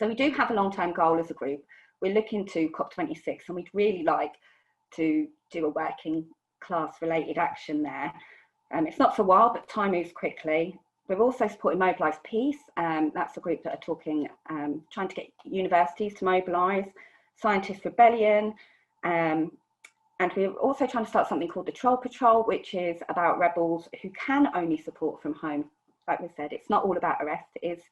So we do have a long-term goal as a group. We're looking to COP26, and we'd really like to do a working class related action there. It's not for a while, but time moves quickly. We're also supporting Mobilise Peace. That's a group that are talking, trying to get universities to mobilise, Scientist Rebellion, and we're also trying to start something called the Troll Patrol, which is about rebels who can only support from home. Like we said, it's not all about arrest. It is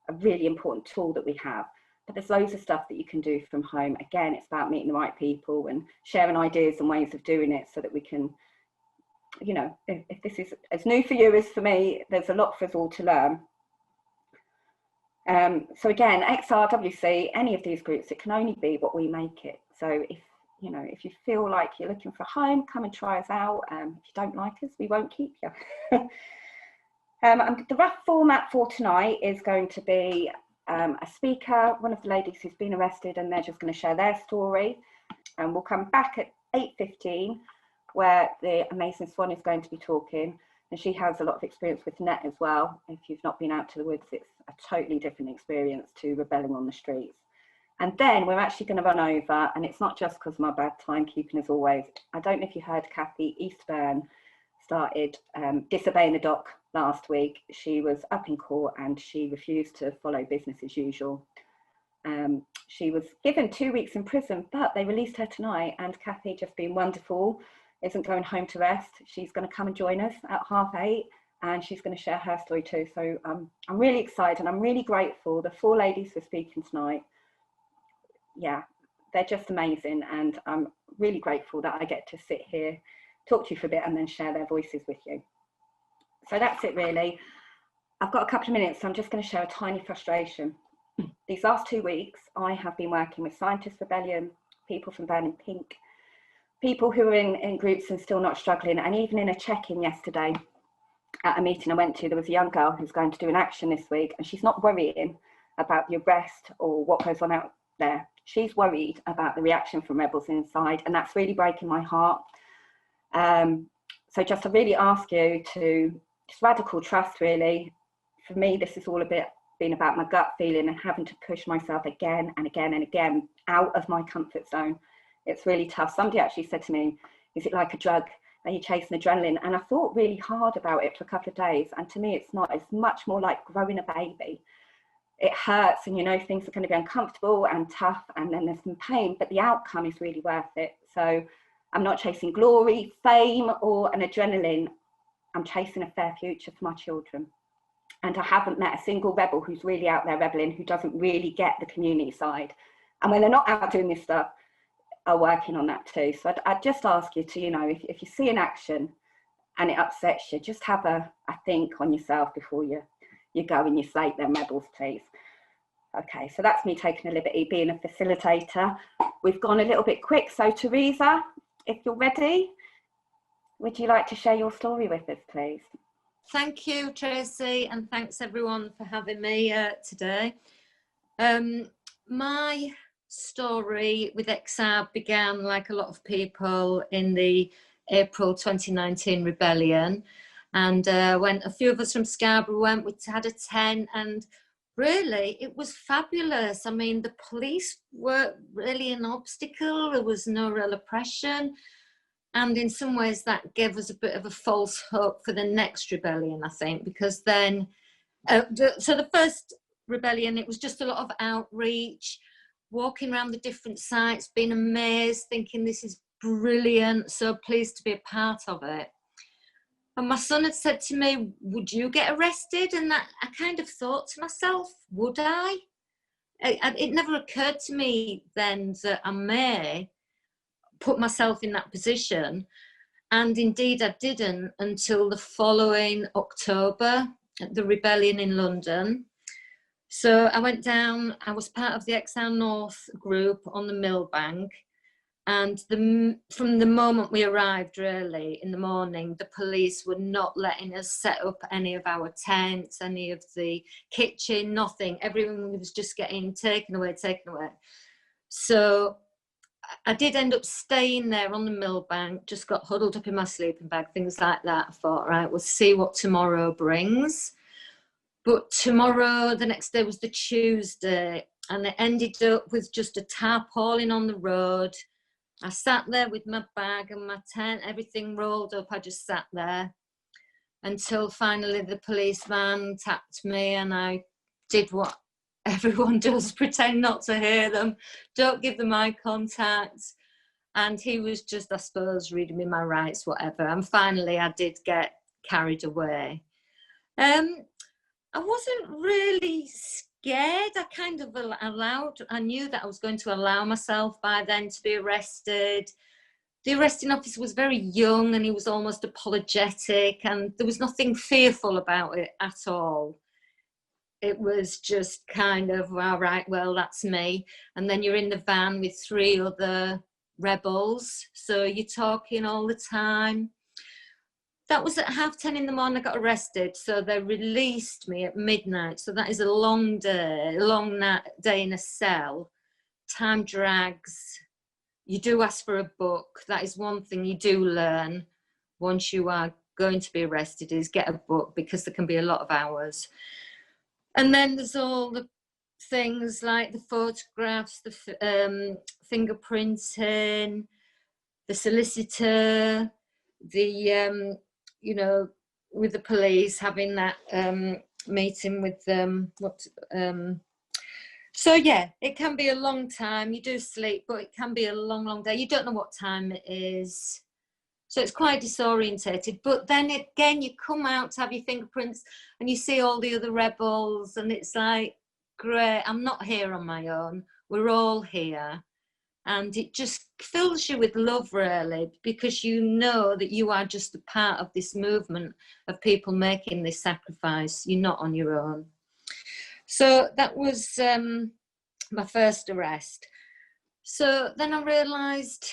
a really important tool that we have, but there's loads of stuff that you can do from home. Again, it's about meeting the right people and sharing ideas and ways of doing it so that we can, you know, if this is as new for you as for me, there's a lot for us all to learn. So again, XRWC, any of these groups, it can only be what we make it. So if, you know, if you feel like you're looking for a home, come and try us out. If you don't like us, we won't keep you. The rough format for tonight is going to be a speaker, one of the ladies who's been arrested, and they're just going to share their story. And we'll come back at 8:15, where the amazing Swan is going to be talking. And she has a lot of experience with net as well. If you've not been out to the woods, it's a totally different experience to rebelling on the streets. And then we're actually going to run over, and it's not just because of my bad timekeeping as always. I don't know if you heard Kathy Eastburn started disobeying the doc last week. She was up in court and she refused to follow business as usual. She was given 2 weeks in prison, but they released her tonight, and Kathy, just being wonderful, isn't going home to rest. She's going to come and join us at 8:30, and she's going to share her story too. So I'm really excited, and I'm really grateful. The 4 ladies for speaking tonight, yeah, they're just amazing, and I'm really grateful that I get to sit here, talk to you for a bit, and then share their voices with you. So that's it really. I've got a couple of minutes, so I'm just going to share a tiny frustration. These last 2 weeks, I have been working with Scientist Rebellion, people from Burning Pink, people who are in groups and still not struggling, and even in a check-in yesterday at a meeting I went to, there was a young girl who's going to do an action this week, and she's not worrying about the arrest or what goes on out there. She's worried about the reaction from rebels inside, and that's really breaking my heart. So just to really ask you to just radical trust, really. For me, this is all a bit been about my gut feeling and having to push myself again and again and again out of my comfort zone. It's really tough. Somebody actually said to me, is it like a drug? Are you chasing adrenaline? And I thought really hard about it for a couple of days. And to me, it's not. It's much more like growing a baby. It hurts, and you know things are going to be uncomfortable and tough, and then there's some pain, but the outcome is really worth it. So I'm not chasing glory, fame, or an adrenaline. I'm chasing a fair future for my children. And I haven't met a single rebel who's really out there rebelling, who doesn't really get the community side. And when they're not out doing this stuff, are working on that too. So I'd just ask you to, you know, if you see an action and it upsets you, just have a think on yourself before you go and you slate them rebels, please. Okay, so that's me taking a liberty, being a facilitator. We've gone a little bit quick, so Teresa, if you're ready, would you like to share your story with us, please? Thank you, Tracy, and thanks everyone for having me today. My story with XR began, like a lot of people, in the April 2019 rebellion, and when a few of us from Scarborough went, we had a tent, and really it was fabulous. I mean, the police weren't really an obstacle, there was no real oppression, and in some ways that gave us a bit of a false hope for the next rebellion, I think, because then so the first rebellion, it was just a lot of outreach, walking around the different sites, being amazed, thinking this is brilliant, so pleased to be a part of it. And my son had said to me, would you get arrested? And that I kind of thought to myself, would I? It never occurred to me then that I may put myself in that position. And indeed I didn't until the following October, at the rebellion in London. So I went down, I was part of the XR North group on the Millbank, and from the moment we arrived, really, in the morning, the police were not letting us set up any of our tents, any of the kitchen, nothing. Everyone was just getting taken away. So I did end up staying there on the Millbank, just got huddled up in my sleeping bag, things like that. I thought, right, we'll see what tomorrow brings. But tomorrow, the next day was the Tuesday, and it ended up with just a tarpaulin on the road. I sat there with my bag and my tent, everything rolled up. I just sat there until finally the policeman tapped me, and I did what everyone does, pretend not to hear them, don't give them eye contact. And he was just, I suppose, reading me my rights, whatever. And finally I did get carried away. I wasn't really scared. I kind of I knew that I was going to allow myself by then to be arrested. The arresting officer was very young and he was almost apologetic, and there was nothing fearful about it at all. It was just kind of, all right, well, that's me. And then you're in the van with 3 other rebels, so you're talking all the time. That was at 10:30 in the morning. I got arrested, so they released me at midnight. So that is a long day, day in a cell. Time drags. You do ask for a book. That is one thing you do learn once you are going to be arrested, is get a book, because there can be a lot of hours. And then there's all the things like the photographs, the fingerprinting, the solicitor, the you know, with the police, having that meeting with them. So yeah, it can be a long time. You do sleep, but it can be a long, long day. You don't know what time it is. So it's quite disorientated. But then again, you come out to have your fingerprints and you see all the other rebels, and it's like, great, I'm not here on my own. We're all here. And it just fills you with love, really, because you know that you are just a part of this movement of people making this sacrifice. You're not on your own. So that was my first arrest. So then I realised,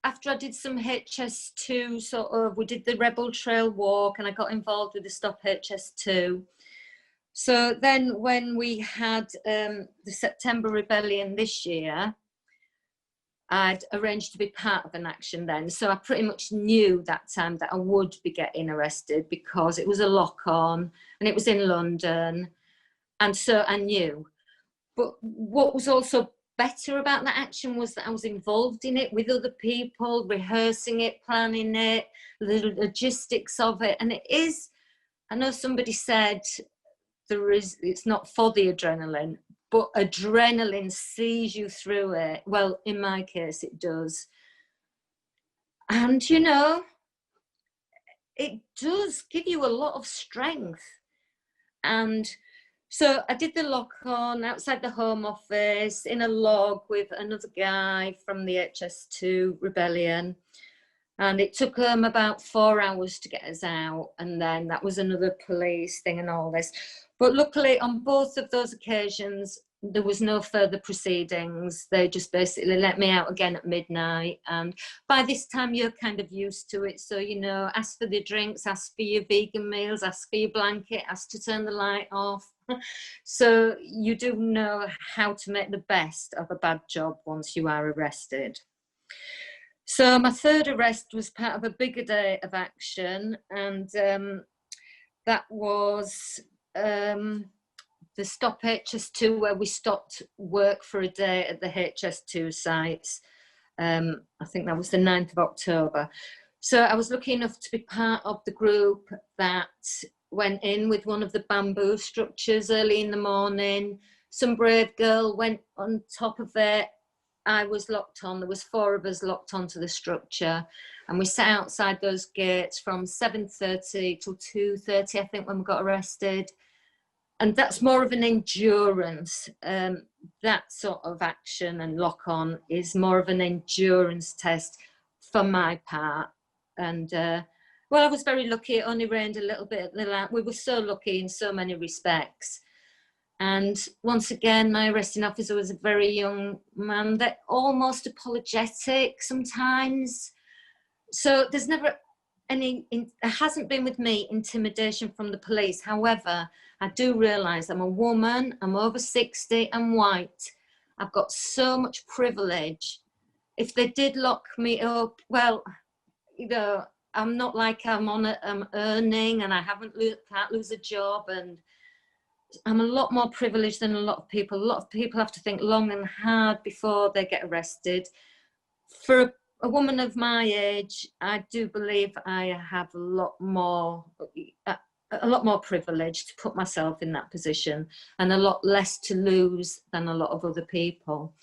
after I did some HS2 sort of, we did the Rebel Trail walk and I got involved with the Stop HS2. So then when we had the September Rebellion this year, I'd arranged to be part of an action then. So I pretty much knew that time that I would be getting arrested, because it was a lock-on and it was in London. And so I knew. But what was also better about that action was that I was involved in it with other people, rehearsing it, planning it, the logistics of it. And it is, I know somebody said it's not for the adrenaline, but adrenaline sees you through it. Well, in my case, it does. And, you know, it does give you a lot of strength. And so I did the lock-on outside the Home Office in a log with another guy from the HS2 Rebellion. And it took them about 4 hours to get us out. And then that was another police thing and all this. But luckily, on both of those occasions, there was no further proceedings. They just basically let me out again at midnight. And by this time, you're kind of used to it. So, you know, ask for the drinks, ask for your vegan meals, ask for your blanket, ask to turn the light off. So you do know how to make the best of a bad job once you are arrested. So my third arrest was part of a bigger day of action, and that was the Stop HS2, where we stopped work for a day at the HS2 sites. I think that was the 9th of October. So I was lucky enough to be part of the group that went in with one of the bamboo structures early in the morning. Some brave girl went on top of it. I was locked on. There was 4 of us locked onto the structure, and we sat outside those gates from 7:30 till 2:30, I think, when we got arrested. And that's more of an endurance. That sort of action and lock-on is more of an endurance test for my part. And well, I was very lucky. It only rained a little bit at the lab. We were so lucky in so many respects. And once again, my arresting officer was a very young man, that almost apologetic sometimes. So there's never any, there hasn't been with me intimidation from the police. However, I do realise I'm a woman, I'm over 60, I'm white. I've got so much privilege. If they did lock me up, well, you know, I'm not like I'm earning and I can't lose a job. And I'm a lot more privileged than a lot of people. A lot of people have to think long and hard before they get arrested. For a woman of my age, I do believe I have a lot more privilege to put myself in that position, and a lot less to lose than a lot of other people.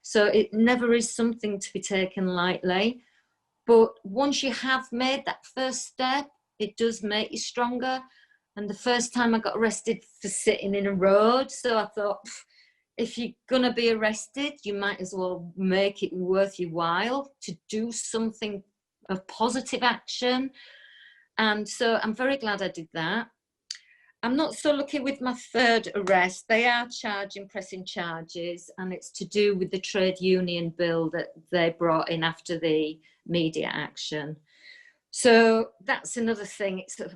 So it never is something to be taken lightly. But once you have made that first step, it does make you stronger. And the first time I got arrested for sitting in a road, so I thought, if you're going to be arrested, you might as well make it worth your while to do something of positive action. And so I'm very glad I did that. I'm not so lucky with my third arrest. They are pressing charges, and it's to do with the trade union bill that they brought in after the media action. So that's another thing. It's a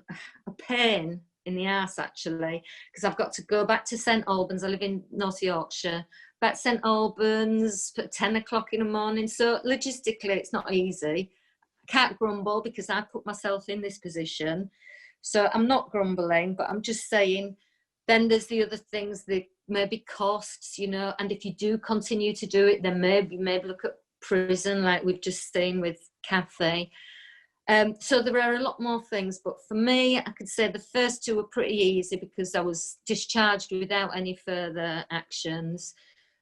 pain in the arse, actually, because I've got to go back to St Albans. I live in North Yorkshire. Back to St Albans at 10 o'clock in the morning. So logistically, it's not easy. I can't grumble because I put myself in this position. So I'm not grumbling, but I'm just saying, then there's the other things that maybe costs, you know, and if you do continue to do it, then maybe look at prison, like we've just seen with Kathy. So there are a lot more things, but for me, I could say the first two were pretty easy because I was discharged without any further actions.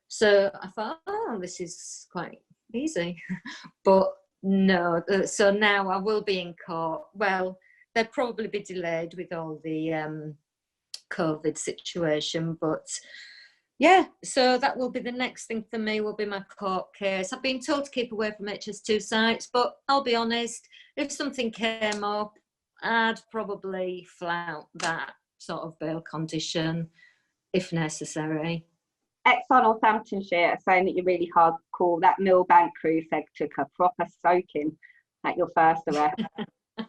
So I thought, oh, this is quite easy. But no, so now I will be in court. Well, they'll probably be delayed with all the COVID situation, but yeah, so that will be the next thing for me, will be my court case. I've been told to keep away from HS2 sites, but I'll be honest, if something came up, I'd probably flout that sort of bail condition if necessary. Exxon Northamptonshire are saying that you're really hardcore. That Millbank crew said took a proper soaking at your first arrest.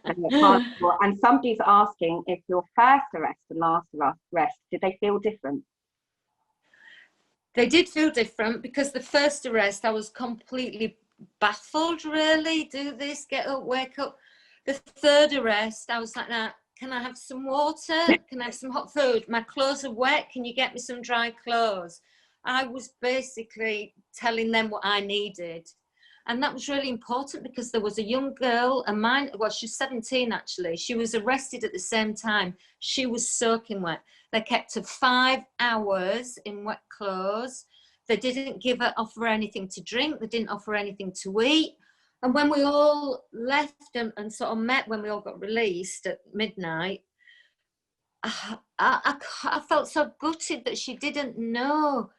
And somebody's asking if your first arrest and last arrest, did they feel different? They did feel different because the first arrest, I was completely baffled, really. Do this, get up, wake up. The third arrest, I was like, nah, can I have some water? Can I have some hot food? My clothes are wet. Can you get me some dry clothes? I was basically telling them what I needed. And that was really important because there was a young girl, well, she's 17 actually. She was arrested at the same time. She was soaking wet. They kept her 5 hours in wet clothes. They didn't offer her anything to drink. They didn't offer anything to eat. And when we all left and sort of met, when we all got released at midnight, I felt so gutted that she didn't know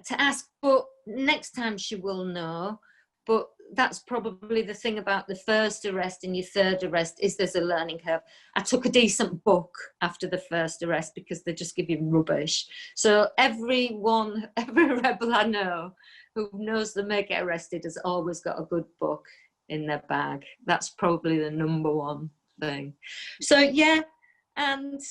to ask, but next time she will know. But that's probably the thing about the first arrest and your third arrest, is there's a learning curve. I took a decent book after the first arrest because they just give you rubbish. So every rebel I know who knows they may get arrested has always got a good book in their bag. That's probably the number one thing. So yeah, and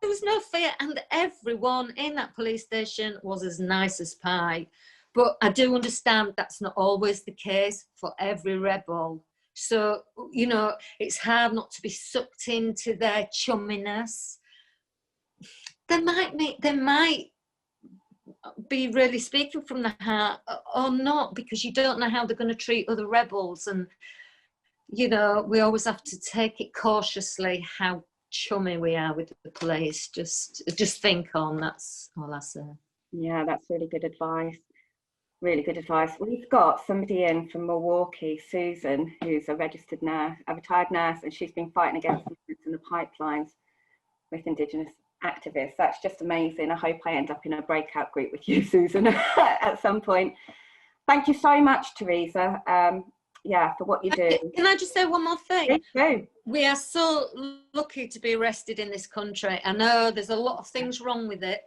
there was no fear, and everyone in that police station was as nice as pie. But I do understand that's not always the case for every rebel. So, you know, it's hard not to be sucked into their chumminess. They might be really speaking from the heart or not, because you don't know how they're going to treat other rebels. And, you know, we always have to take it cautiously how chummy we are with the police. Just think on, that's all I say. Yeah, that's really good advice. Really good advice. We've got somebody in from Milwaukee, Susan, who's a registered nurse, a retired nurse, and she's been fighting against in the pipelines with Indigenous activists. That's just amazing. I hope I end up in a breakout group with you, Susan, at some point. Thank you so much, Teresa. Yeah, for what you do. Can I just say one more thing? Please do. We are so lucky to be arrested in this country. I know there's a lot of things wrong with it,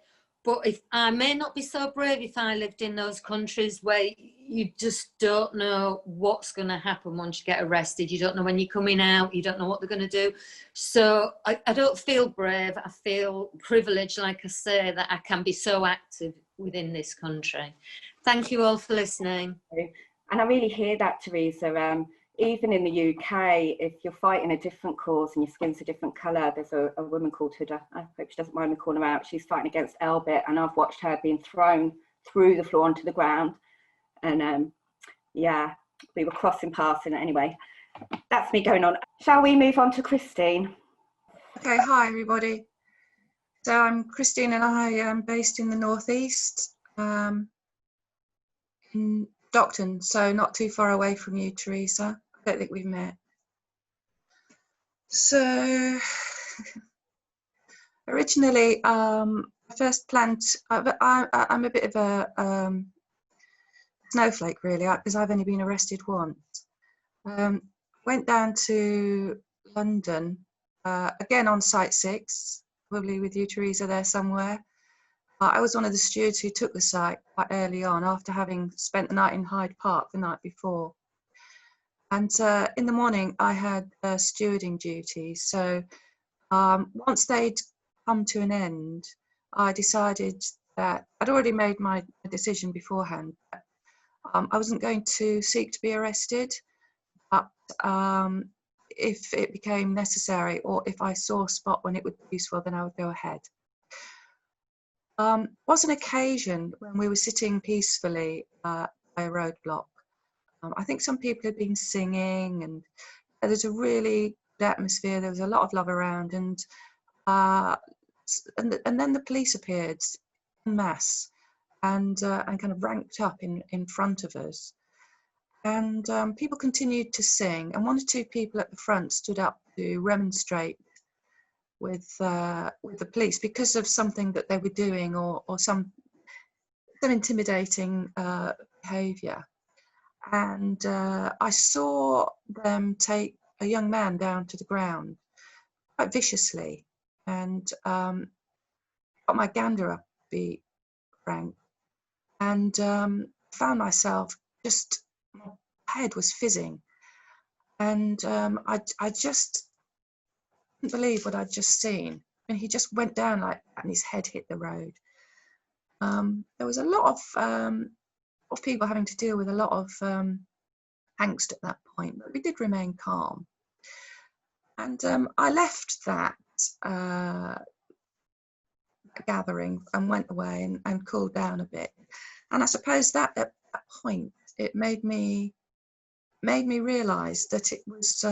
but if I may not be so brave if I lived in those countries where you just don't know what's going to happen once you get arrested. You don't know when you're coming out. You don't know what they're going to do. So I don't feel brave. I feel privileged, like I say, that I can be so active within this country. Thank you all for listening. And I really hear that, Teresa. even in the UK, if you're fighting a different cause and your skin's a different colour, there's a woman called Huda, I hope she doesn't mind me calling her out, she's fighting against Elbit, and I've watched her being thrown through the floor onto the ground. And yeah, we were crossing paths, and anyway, that's me going on. Shall we move on to Christine? Okay, hi everybody. So I'm Christine and I am based in the northeast, in Stockton, so not too far away from you, Teresa. I don't think we've met. So originally, I first planned, I'm a bit of a snowflake really, because I've only been arrested once. Went down to London, again on Site 6, probably with you, Teresa, there somewhere. I was one of the stewards who took the site quite early on after having spent the night in Hyde Park the night before. And in the morning, I had stewarding duties. So once they'd come to an end, I decided that I'd already made my decision beforehand. I wasn't going to seek to be arrested, but if it became necessary or if I saw a spot when it would be useful, then I would go ahead. Was an occasion when we were sitting peacefully by a roadblock. I think some people had been singing, and there's a really good atmosphere. There was a lot of love around, and then the police appeared en masse and kind of ranked up in front of us. And people continued to sing, and one or two people at the front stood up to remonstrate with the police because of something that they were doing or some intimidating behaviour. And I saw them take a young man down to the ground quite viciously, and got my gander up, to be frank, and found myself just, my head was fizzing, and I just couldn't believe what I'd just seen. And he just went down like that and his head hit the road. There was a lot of people having to deal with a lot of angst at that point, but we did remain calm. And I left that gathering and went away and cooled down a bit. And I suppose that at that point, it made me realise that it was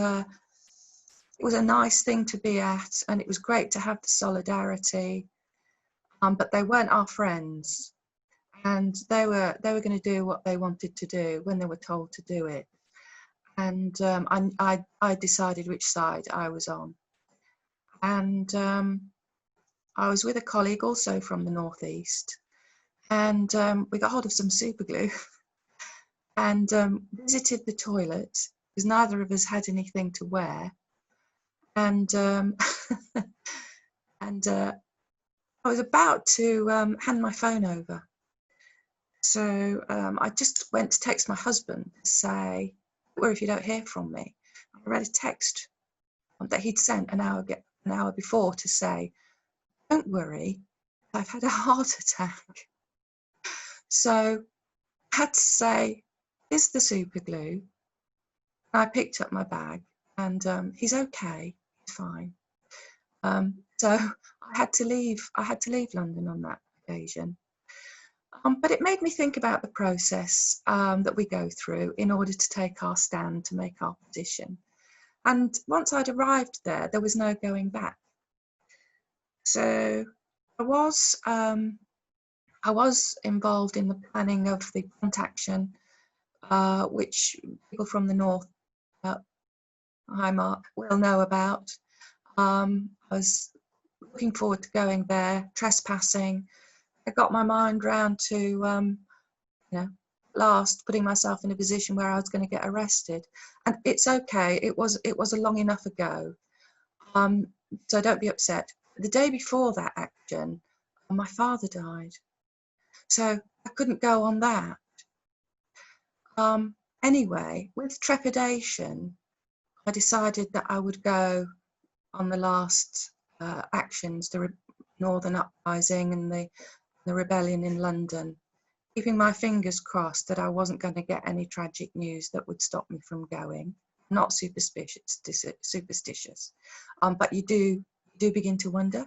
a nice thing to be at, and it was great to have the solidarity, but they weren't our friends, and they were going to do what they wanted to do when they were told to do it. And I decided which side I was on, and I was with a colleague also from the northeast, and we got hold of some super glue and visited the toilet because neither of us had anything to wear. And and I was about to hand my phone over, so I just went to text my husband to say, "Don't worry if you don't hear from me." I read a text that he'd sent an hour before to say, "Don't worry, I've had a heart attack." So I had to say, "Here's the super glue." I picked up my bag, and he's okay. Fine. So I had to leave London on that occasion. But it made me think about the process that we go through in order to take our stand, to make our position. And once I'd arrived there, there was no going back. So I was involved in the planning of the front action, which people from the north, hi Mark, will know about. I was looking forward to going there, trespassing. I got my mind round to, last putting myself in a position where I was going to get arrested. And it's okay. It was long enough ago. So don't be upset. The day before that action, my father died. So I couldn't go on that. Anyway, with trepidation, I decided that I would go on the last actions, the Northern Uprising and the rebellion in London, keeping my fingers crossed that I wasn't going to get any tragic news that would stop me from going. not superstitious, but you do begin to wonder.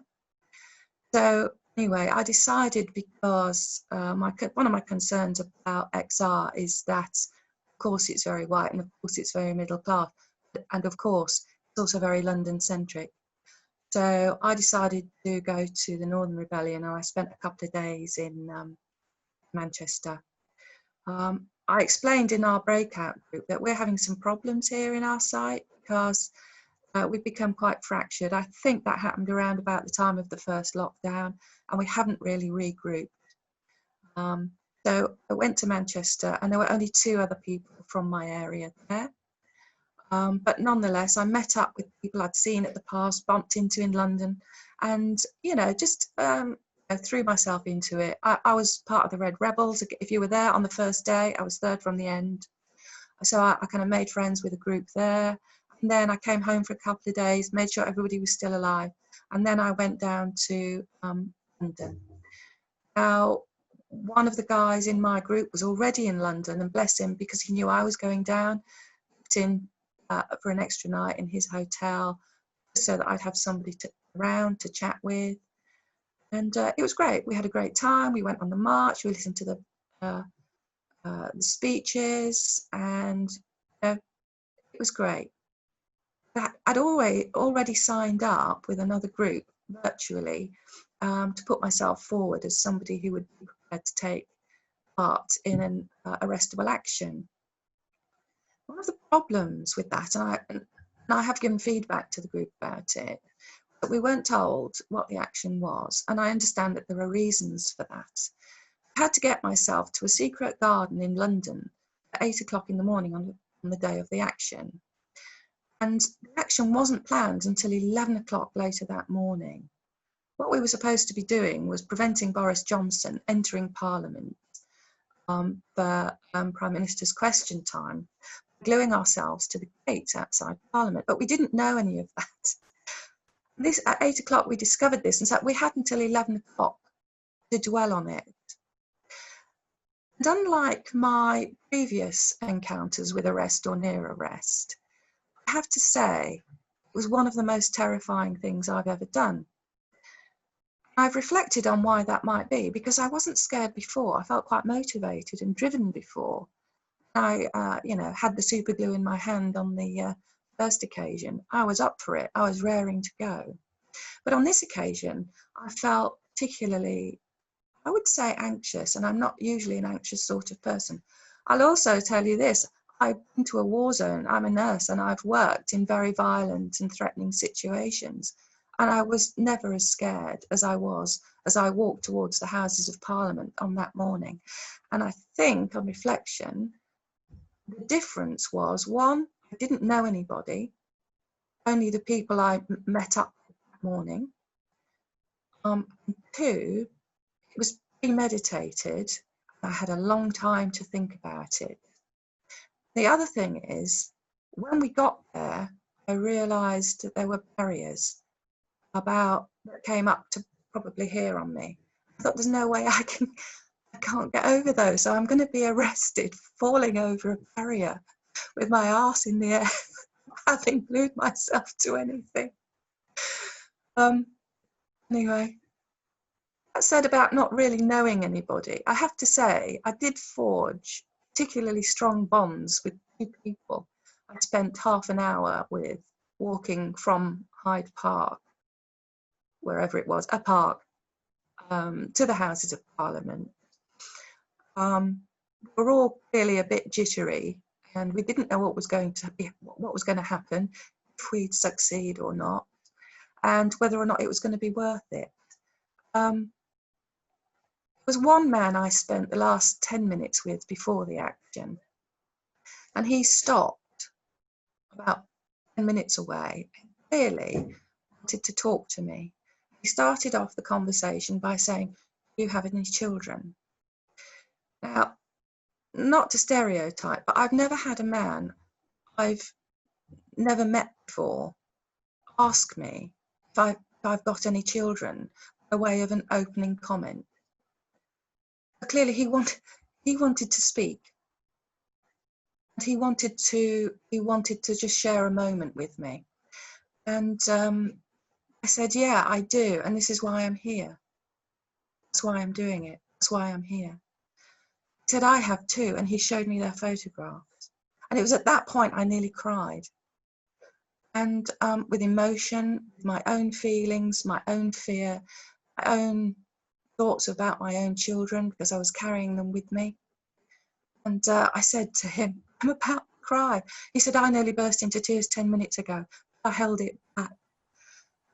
So anyway, I decided, because one of my concerns about XR is that, of course, it's very white, and of course it's very middle class, and of course it's also very London centric. So I decided to go to the Northern Rebellion, and I spent a couple of days in Manchester. I explained in our breakout group that we're having some problems here in our site, because we've become quite fractured. I think that happened around about the time of the first lockdown, and we haven't really regrouped. So I went to Manchester, and there were only 2 other people from my area there. But nonetheless, I met up with people I'd seen at the past, bumped into in London, and, you know, just I threw myself into it. I was part of the Red Rebels. If you were there on the first day, I was 3rd from the end. So I kind of made friends with a group there. And then I came home for a couple of days, made sure everybody was still alive. And then I went down to London. Now, one of the guys in my group was already in London, and bless him, because he knew I was going down, booked in for an extra night in his hotel, so that I'd have somebody around to chat with. And it was great. We had a great time. We went on the march. We listened to the speeches, and it was great. I'd already signed up with another group virtually to put myself forward as somebody who would be prepared to take part in an arrestable action. One of the problems with that, and I have given feedback to the group about it, but we weren't told what the action was, and I understand that there are reasons for that. I had to get myself to a secret garden in London at 8 o'clock in the morning on the day of the action. And the action wasn't planned until 11 o'clock later that morning. What we were supposed to be doing was preventing Boris Johnson entering Parliament for Prime Minister's question time, gluing ourselves to the gates outside Parliament. But we didn't know any of that. At 8 o'clock we discovered this, and so we had until 11 o'clock to dwell on it. And unlike my previous encounters with arrest or near arrest, I have to say it was one of the most terrifying things I've ever done. I've reflected on why that might be, because I wasn't scared before. I felt quite motivated and driven before. I had the super glue in my hand on the first occasion. I was up for it. I was raring to go. But on this occasion, I felt particularly, I would say, anxious, and I'm not usually an anxious sort of person. I'll also tell you this. I've been to a war zone. I'm a nurse, and I've worked in very violent and threatening situations. And I was never as scared as I was as I walked towards the Houses of Parliament on that morning. And I think, on reflection, the difference was, 1, I didn't know anybody, only the people I met up that morning. 2, it was premeditated. I had a long time to think about it. The other thing is, when we got there, I realised that there were barriers that came up to probably here on me. I thought, there's no way I can't get over those, so I'm going to be arrested falling over a barrier with my arse in the air, having glued myself to anything. Anyway, that said about not really knowing anybody, I have to say I did forge particularly strong bonds with 2 people I spent half an hour with, walking from Hyde Park, wherever it was, a park, to the Houses of Parliament. We're all clearly a bit jittery, and we didn't know what was going to happen, if we'd succeed or not, and whether or not it was going to be worth it. There was one man I spent the last 10 minutes with before the action, and he stopped about 10 minutes away and clearly wanted to talk to me. He started off the conversation by saying, "Do you have any children?" Now, not to stereotype, but I've never had a man I've never met before ask me if I've got any children by way of an opening comment. But clearly he wanted to speak. He wanted to just share a moment with me. And I said, yeah, I do. And this is why I'm here. That's why I'm doing it. That's why I'm here. He said, I have too. And he showed me their photographs. And it was at that point I nearly cried. And with emotion, my own feelings, my own fear, my own thoughts about my own children, because I was carrying them with me. And I said to him, I'm about to cry. He said, I nearly burst into tears 10 minutes ago. I held it back.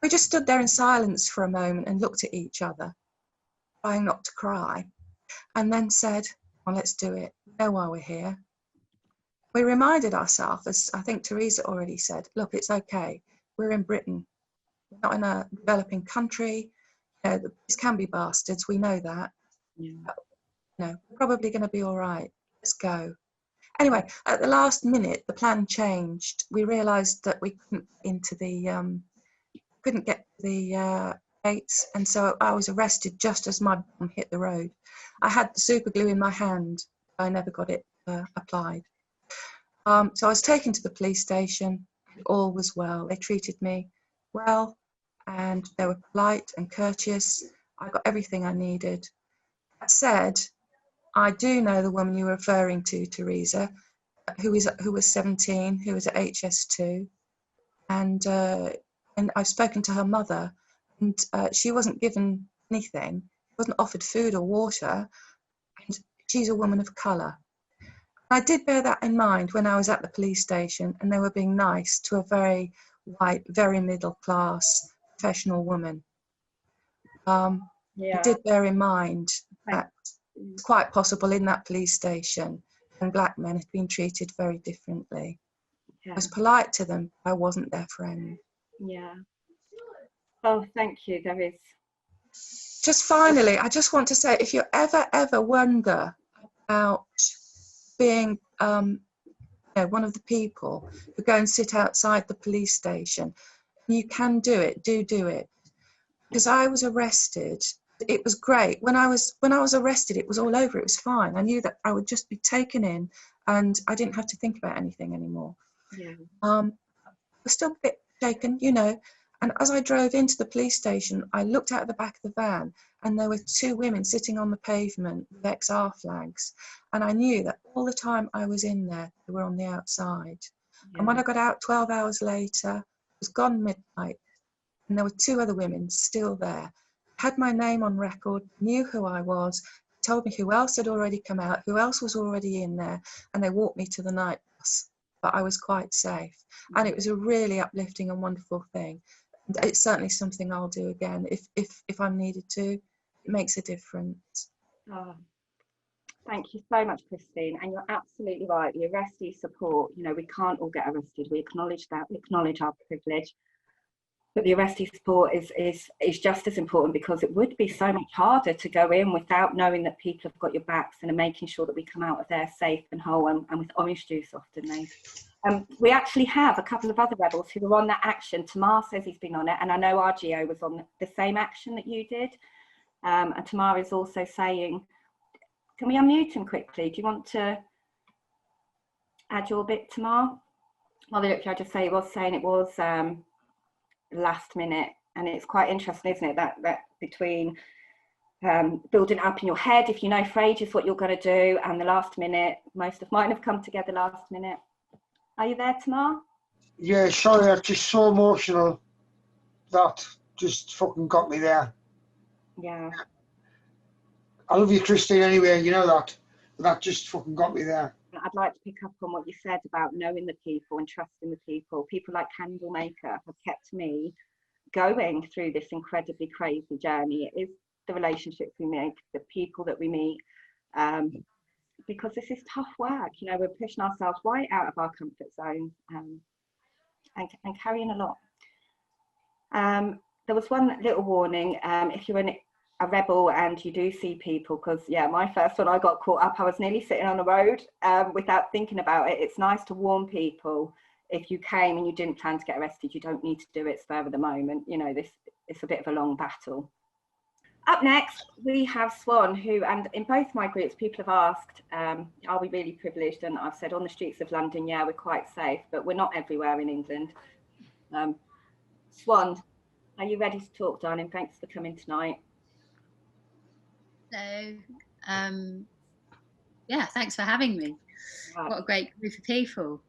We just stood there in silence for a moment and looked at each other, trying not to cry, and then said, well, let's do it. We know why we're here. We reminded ourselves, as I think Teresa already said, look, it's okay. We're in Britain. We're not in a developing country. You know, these can be bastards. We know that. Yeah. No, we're probably going to be all right. Let's go. Anyway, at the last minute, the plan changed. We realised that we couldn't get the gates, and so I was arrested just as my bomb hit the road. I had the super glue in my hand. I never got it applied. So I was taken to the police station. All was well. They treated me well, and they were polite and courteous. I got everything I needed. That said, I do know the woman you were referring to, Teresa, who was 17, who was at HS2, and I've spoken to her mother, and she wasn't given anything, wasn't offered food or water, and she's a woman of colour. I did bear that in mind when I was at the police station, and they were being nice to a very white, very middle class professional woman. I did bear in mind that it's quite possible in that police station and black men had been treated very differently. I was polite to them, I wasn't their friend. Yeah. Oh, thank you. There is. Just finally, I just want to say, if you ever wonder about being one of the people who go and sit outside the police station, you can do it. Do it. Because I was arrested. It was great. When I was arrested, it was all over. It was fine. I knew that I would just be taken in, and I didn't have to think about anything anymore. Yeah. I was still a bit shaken, you know. And as I drove into the police station, I looked out of the back of the van, and there were two women sitting on the pavement with XR flags. And I knew that all the time I was in there, they were on the outside. Yeah. And when I got out 12 hours later, it was gone midnight, and there were two other women still there. Had my name on record, knew who I was, told me who else had already come out, who else was already in there, and they walked me to the night bus. But I was quite safe. And it was a really uplifting and wonderful thing. And it's certainly something I'll do again if I'm needed to. It makes a difference. Oh, thank you so much, Christine. And you're absolutely right. The arrestee support, you know, we can't all get arrested. We acknowledge that. We acknowledge our privilege. But the arrestee support is just as important, because it would be so much harder to go in without knowing that people have got your backs and are making sure that we come out of there safe and whole, and with orange juice often. We actually have a couple of other rebels who were on that action. Tamar says he's been on it, and I know RGO was on the same action that you did. And Tamar is also saying, can we unmute him quickly? Do you want to add your bit, Tamar? Well, I just say, he was saying it was last minute, and it's quite interesting, isn't it, that between building it up in your head, if you know for ages what you're going to do, and the last minute. Most of mine have come together last minute. Are you there, Tamar? Yeah, sorry, I'm just so emotional. That just fucking got me there. Yeah. I love you, Christine, anyway, you know that. That just fucking got me there. I'd like to pick up on what you said about knowing the people and trusting the people. People like Candlemaker have kept me going through this incredibly crazy journey. It is the relationships we make, the people that we meet, because this is tough work. You know, we're pushing ourselves right out of our comfort zone, and carrying a lot. There was one little warning, if you're a rebel and you do see people, because yeah, my first one, I got caught up, I was nearly sitting on the road without thinking about it. It's nice to warn people, if you came and you didn't plan to get arrested, you don't need to do it spur of the moment. You know, it's a bit of a long battle. Up next, we have Swan, who, and in both my groups, people have asked, are we really privileged? And I've said on the streets of London, yeah, we're quite safe, but we're not everywhere in England. Swan, are you ready to talk, darling? Thanks for coming tonight. So, yeah, thanks for having me. Right. What a great group of people.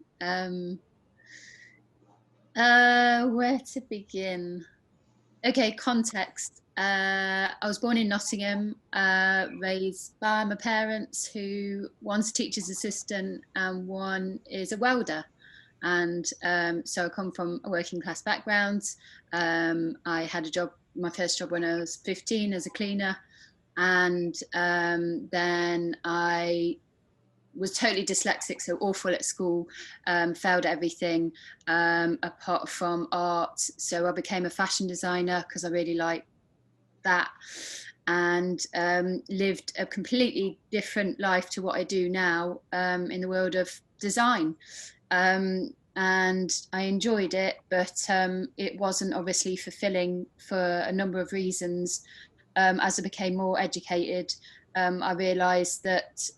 Where to begin? Okay, context. I was born in Nottingham, raised by my parents, who one's a teacher's assistant and one is a welder. And so I come from a working class background. I had a job, my first job when I was 15 as a cleaner. And then I was totally dyslexic, so awful at school, failed everything apart from art. So I became a fashion designer because I really liked that, and lived a completely different life to what I do now in the world of design. And I enjoyed it, but it wasn't obviously fulfilling for a number of reasons. As I became more educated, I realised that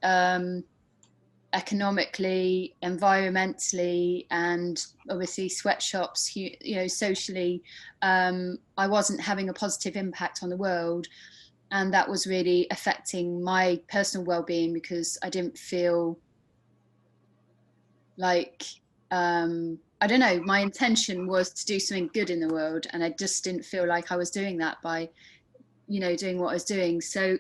economically, environmentally, and obviously sweatshops, you know, socially, I wasn't having a positive impact on the world, and that was really affecting my personal well-being because I didn't feel like I don't know, my intention was to do something good in the world, and I just didn't feel like I was doing that by, you know, doing what I was doing. So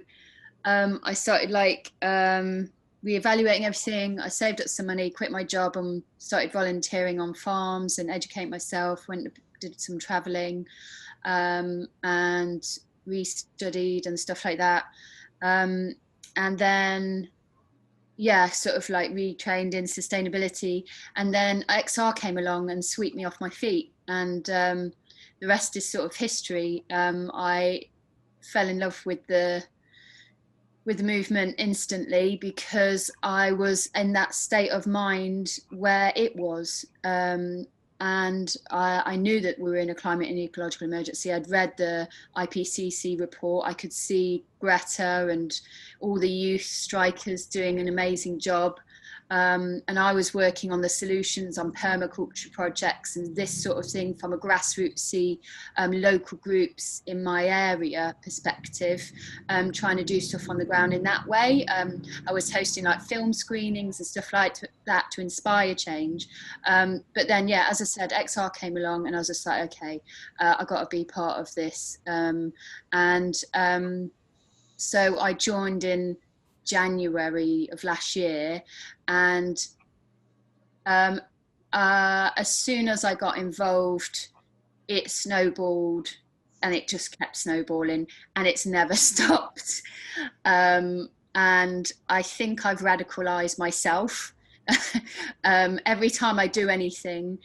I started like reevaluating everything. I saved up some money, quit my job, and started volunteering on farms and educate myself. Did some traveling and restudied and stuff like that. And then, yeah, sort of like retrained in sustainability. And then XR came along and swept me off my feet. And the rest is sort of history. I fell in love with the movement instantly because I was in that state of mind where it was. And I knew that we were in a climate and ecological emergency. I'd read the IPCC report. I could see Greta and all the youth strikers doing an amazing job. And I was working on the solutions on permaculture projects and this sort of thing from a grassrootsy local groups in my area perspective, trying to do stuff on the ground in that way. I was hosting like film screenings and stuff like that to inspire change. But then, yeah, as I said, XR came along and I was just like, okay, I've got to be part of this. So I joined in January of last year, and as soon as I got involved, it snowballed, and it just kept snowballing, and it's never stopped. And I think I've radicalized myself. Every time I do anything,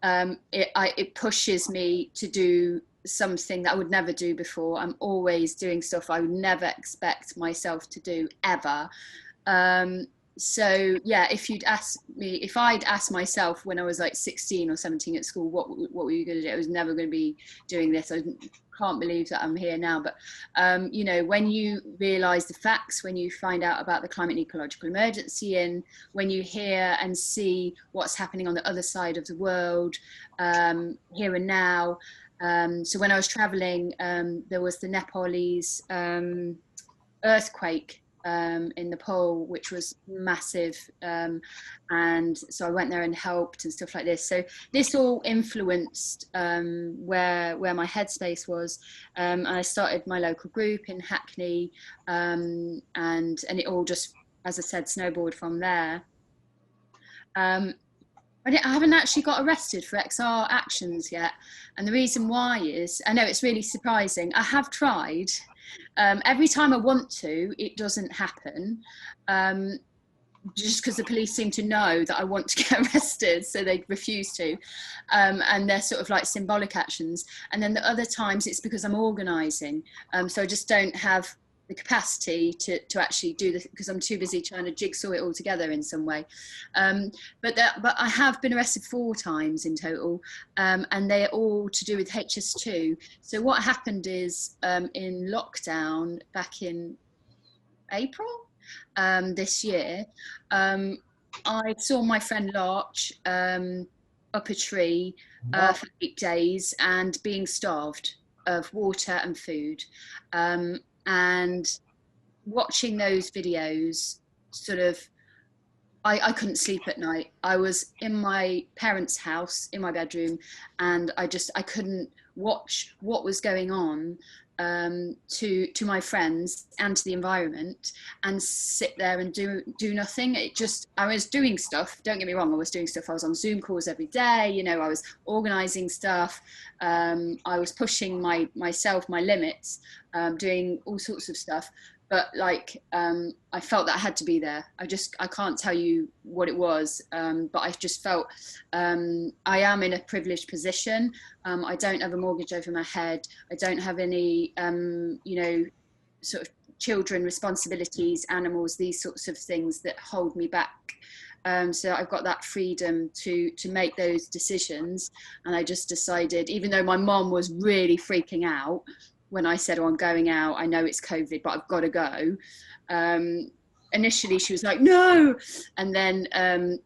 it pushes me to do something that I would never do before. I'm always doing stuff I would never expect myself to do ever. So yeah, if I'd asked myself when I was like 16 or 17 at school, what were you going to do? I was never going to be doing this. I can't believe that I'm here now. But you know, when you realise the facts, when you find out about the climate and ecological emergency, and when you hear and see what's happening on the other side of the world, here and now. So when I was traveling, there was the Nepalese earthquake in Nepal, which was massive, and so I went there and helped and stuff like this. So this all influenced where my headspace was, and I started my local group in Hackney, and it all just, as I said, snowballed from there. I haven't actually got arrested for XR actions yet, and the reason why is, I know it's really surprising, I have tried. Every time I want to, it doesn't happen, just because the police seem to know that I want to get arrested, so they refuse to, and they're sort of like symbolic actions. And then the other times it's because I'm organising, so I just don't have the capacity to actually do this, because I'm too busy trying to jigsaw it all together in some way. But I have been arrested 4 times in total, and they're all to do with HS2. So what happened is, in lockdown back in April this year, I saw my friend Larch up a tree for 8 days and being starved of water and food. And watching those videos, sort of, I couldn't sleep at night. I was in my parents' house in my bedroom, and I couldn't watch what was going on to my friends and to the environment, and sit there and do nothing. I was doing stuff, don't get me wrong, I was doing stuff. I was on Zoom calls every day, you know, I was organizing stuff, I was pushing my limits, doing all sorts of stuff. But like, I felt that I had to be there. I can't tell you what it was, but I just felt I am in a privileged position. I don't have a mortgage over my head. I don't have any, you know, sort of children responsibilities, animals, these sorts of things that hold me back. So I've got that freedom to make those decisions. And I just decided, even though my mom was really freaking out when I said, oh, I'm going out, I know it's COVID, but I've got to go. Initially, she was like, no. And then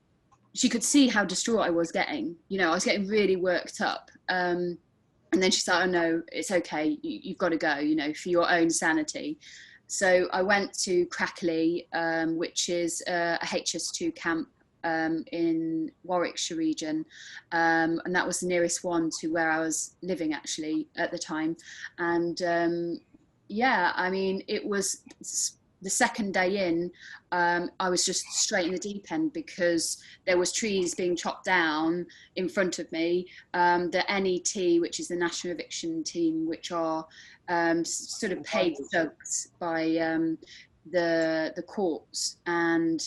she could see how distraught I was getting. You know, I was getting really worked up. And then she's like, oh, no, it's okay. You've got to go, you know, for your own sanity. So I went to Crackley, which is a HS2 camp in Warwickshire region, and that was the nearest one to where I was living actually at the time. And yeah, I mean, it was the second day in, I was just straight in the deep end, because there was trees being chopped down in front of me. The NET, which is the National Eviction Team, which are sort of paid thugs by the courts, and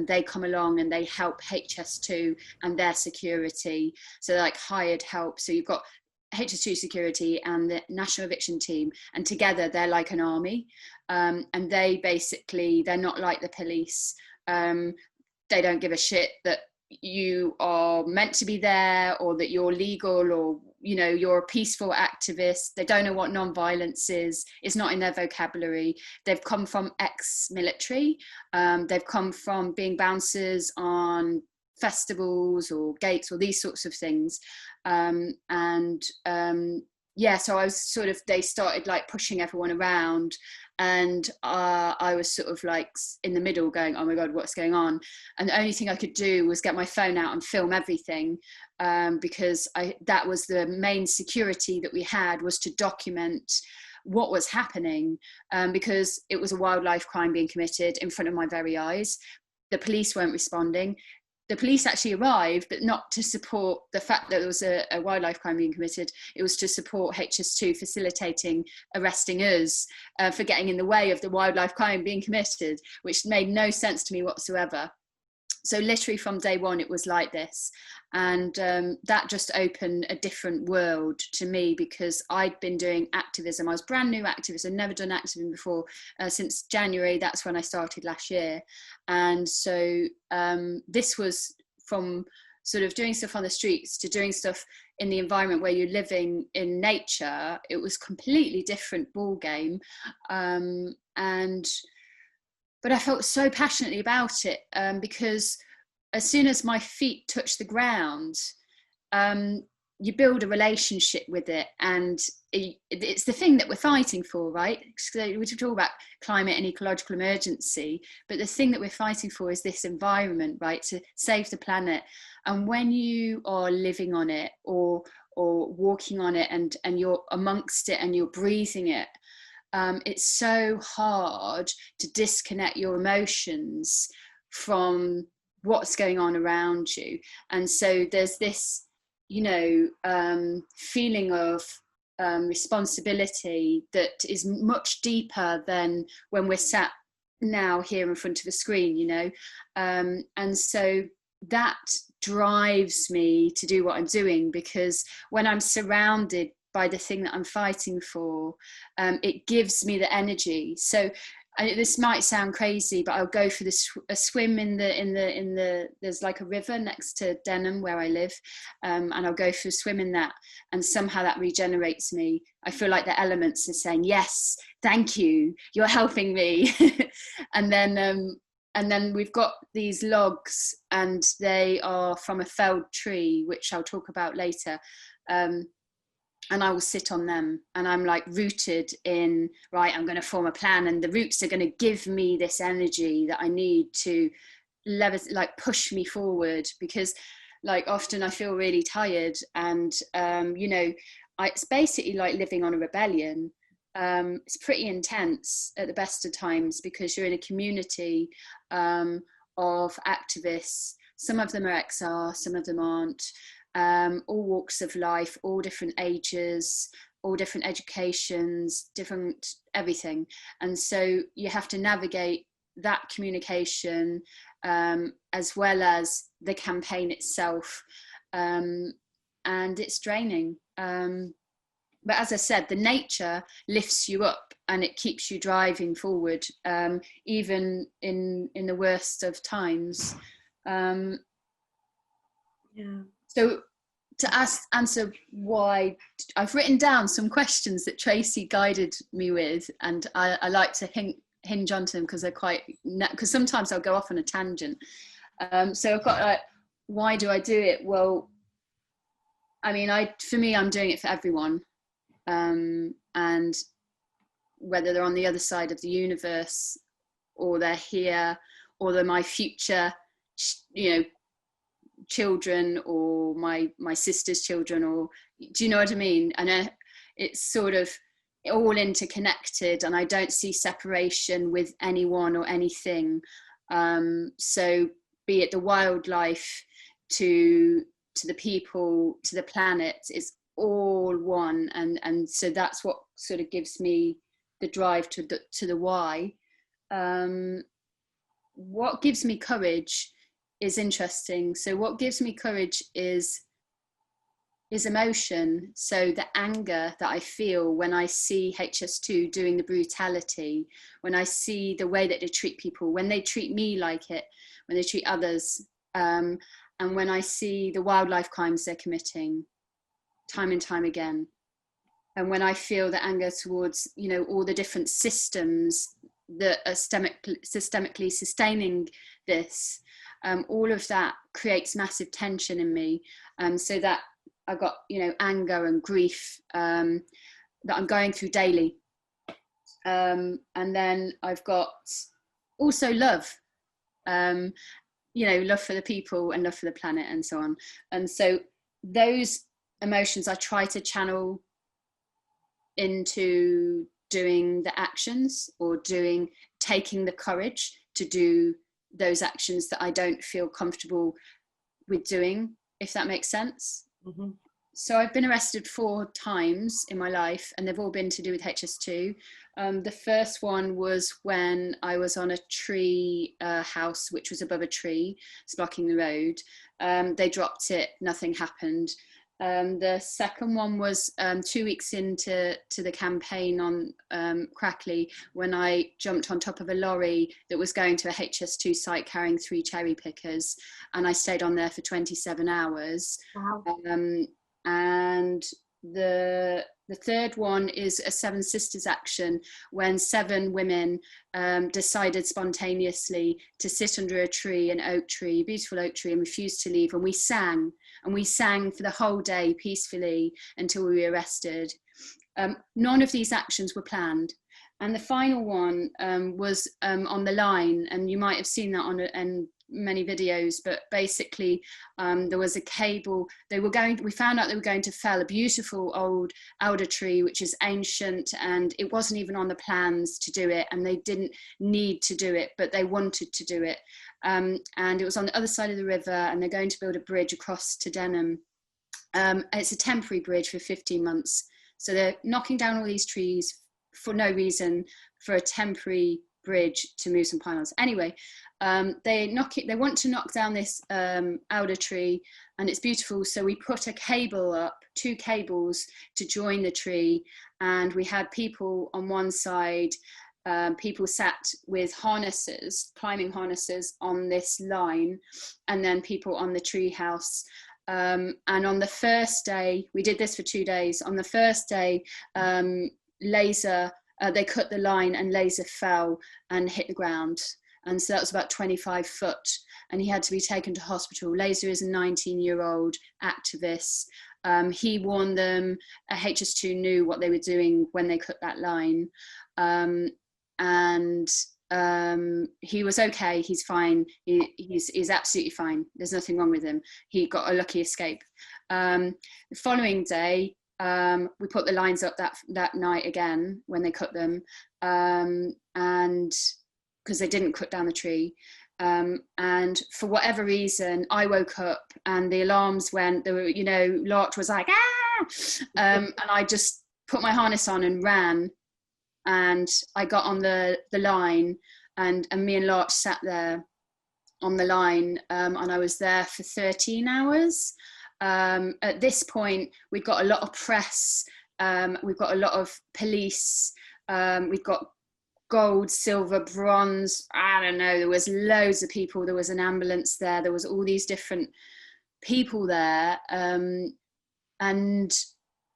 they come along and they help HS2 and their security. So like hired help. So you've got HS2 security and the National Eviction Team, and together they're like an army. And they're not like the police. They don't give a shit that you are meant to be there, or that you're legal, or you know, you're a peaceful activist. They don't know what non-violence is. It's not in their vocabulary. They've come from ex-military. They've come from being bouncers on festivals or gates or these sorts of things. Yeah, so I was sort of, they started like pushing everyone around, and I was sort of like in the middle going, oh my God, what's going on? And the only thing I could do was get my phone out and film everything, because that was the main security that we had, was to document what was happening, because it was a wildlife crime being committed in front of my very eyes. The police weren't responding. The police actually arrived, but not to support the fact that there was a wildlife crime being committed. It was to support HS2 facilitating arresting us for getting in the way of the wildlife crime being committed, which made no sense to me whatsoever. So literally from day one, it was like this. And that just opened a different world to me, because I'd been doing activism. I was brand new activist. I'd never done activism before. Since January, that's when I started last year. And so this was from sort of doing stuff on the streets to doing stuff in the environment where you're living in nature. It was completely different ball game. But I felt so passionately about it, because as soon as my feet touch the ground, you build a relationship with it, and it's the thing that we're fighting for, right? So we talk about climate and ecological emergency, but the thing that we're fighting for is this environment, right? To save the planet. And when you are living on it or walking on it, and you're amongst it and you're breathing it, it's so hard to disconnect your emotions from what's going on around you. And so there's this, you know, feeling of responsibility that is much deeper than when we're sat now here in front of a screen, you know. And so that drives me to do what I'm doing, because when I'm surrounded by the thing that I'm fighting for, it gives me the energy. So this might sound crazy, but I'll go for a swim in the there's like a river next to Denham where I live, and I'll go for a swim in that, and somehow that regenerates me. I feel like the elements are saying, yes, thank you, you're helping me. And then we've got these logs, and they are from a felled tree, which I'll talk about later. And I will sit on them, and I'm like rooted in, right, I'm going to form a plan, and the roots are going to give me this energy that I need to like push me forward, because like often I feel really tired, and you know, it's basically like living on a rebellion. It's pretty intense at the best of times, because you're in a community of activists. Some of them are XR, some of them aren't. All walks of life, all different ages, all different educations, different everything. And so you have to navigate that communication, as well as the campaign itself. And it's draining. But as I said, the nature lifts you up, and it keeps you driving forward, even in the worst of times. Yeah. So to answer why, I've written down some questions that Tracy guided me with, and I like to hinge onto them, because they're because sometimes I'll go off on a tangent. So I've got like, why do I do it? Well, I mean, for me, I'm doing it for everyone. And whether they're on the other side of the universe, or they're here, or they're my future, you know, children, or my sister's children, or do you know what I mean? And it's sort of all interconnected, and I don't see separation with anyone or anything. So be it the wildlife to the people, to the planet, it's all one, and so that's what sort of gives me the drive to the why. What gives me courage is interesting. So what gives me courage is emotion. So the anger that I feel when I see HS2 doing the brutality, when I see the way that they treat people, when they treat me like it, when they treat others, and when I see the wildlife crimes they're committing time and time again, and when I feel the anger towards, you know, all the different systems that are systemically sustaining this, all of that creates massive tension in me. So that I've got, you know, anger and grief that I'm going through daily. And then I've got also love, you know, love for the people and love for the planet and so on. And so those emotions I try to channel into doing the actions, or taking the courage to do those actions that I don't feel comfortable with doing, if that makes sense. Mm-hmm. So I've been arrested 4 times in my life, and they've all been to do with HS2. The first one was when I was on a tree house, which was above a tree, it's blocking the road. They dropped it, nothing happened. The second one was 2 weeks into the campaign on Crackley, when I jumped on top of a lorry that was going to a HS2 site carrying 3 cherry pickers, and I stayed on there for 27 hours. Wow. And the third one is a Seven Sisters action, when 7 women decided spontaneously to sit under a tree, an oak tree, a beautiful oak tree, and refused to leave. And we sang for the whole day peacefully until we were arrested. None of these actions were planned. And the final one was on the line, and you might have seen that on many videos, but basically there was a cable. We found out they were going to fell a beautiful old elder tree, which is ancient, and it wasn't even on the plans to do it, and they didn't need to do it, but they wanted to do it. And it was on the other side of the river, and they're going to build a bridge across to Denham. It's a temporary bridge for 15 months. So they're knocking down all these trees for no reason, for a temporary bridge to move some pylons. Anyway, they want to knock down this elder tree, and it's beautiful. So we put a cable up, 2 cables to join the tree, and we had people on one side. People sat with harnesses, climbing harnesses on this line, and then people on the tree house. And on the first day, we did this for 2 days. On the first day, they cut the line and laser fell and hit the ground. And so that was about 25 foot. And he had to be taken to hospital. Laser is a 19-year-old activist. He warned them. HS2 knew what they were doing when they cut that line. And he was okay. He's fine. He's absolutely fine. There's nothing wrong with him. He got a lucky escape. The following day, we put the lines up that night again when they cut them, and because they didn't cut down the tree. And for whatever reason, I woke up and the alarms went. There were, Larch was like, ah, and I just put my harness on and ran. And I got on the line, and me and Larch sat there on the line, and I was there for 13 hours. At this point, we've got a lot of press, we've got a lot of police, we've got gold, silver, bronze, I don't know, there was loads of people, there was an ambulance there, there was all these different people there, and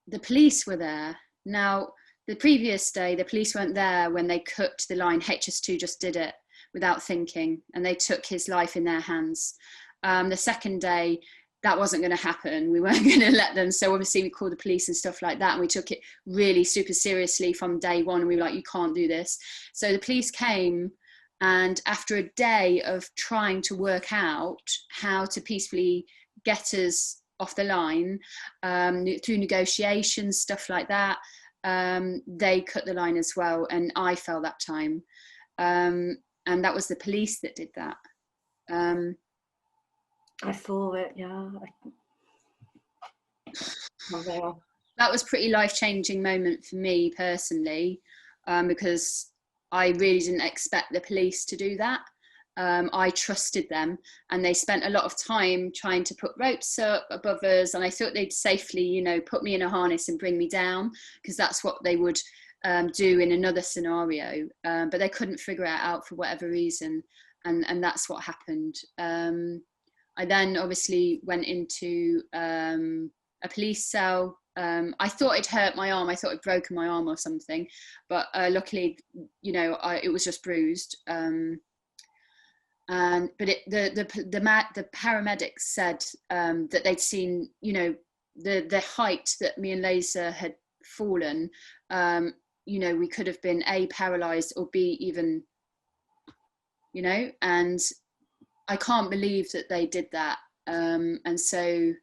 the police were there. Now, the previous day, the police weren't there when they cut the line. HS2 just did it without thinking, and they took his life in their hands. The second day, that wasn't going to happen. We weren't going to let them. So obviously we called the police and stuff like that. And we took it really super seriously from day one. And we were like, you can't do this. So the police came, and after a day of trying to work out how to peacefully get us off the line, through negotiations, stuff like that, they cut the line as well, and I fell that time, and that was the police that did that. I saw it, yeah. That was pretty life-changing moment for me personally, because I really didn't expect the police to do that. I trusted them, and they spent a lot of time trying to put ropes up above us, and I thought they'd safely, put me in a harness and bring me down, because that's what they would do in another scenario, but they couldn't figure it out for whatever reason, and that's what happened. I then obviously went into a police cell. I thought I'd hurt my arm. I thought I'd broken my arm or something, but luckily, it was just bruised. But the paramedics said that they'd seen, the height that me and Laser had fallen. We could have been A, paralysed, or B, even, and I can't believe that they did that. And so,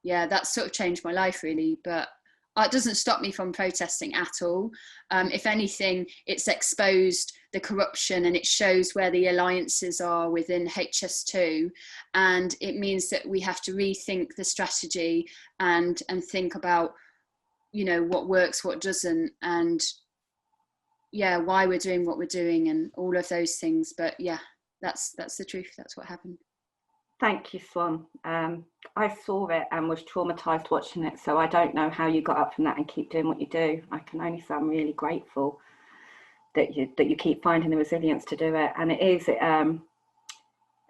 yeah, that sort of changed my life really, but it doesn't stop me from protesting at all. If anything, it's exposed the corruption, and it shows where the alliances are within HS2. And it means that we have to rethink the strategy and think about, what works, what doesn't, and yeah, why we're doing what we're doing and all of those things. But yeah, that's the truth. That's what happened. Thank you, Swan. I saw it and was traumatized watching it, so I don't know how you got up from that and keep doing what you do. I can only say I'm really grateful that you keep finding the resilience to do it. And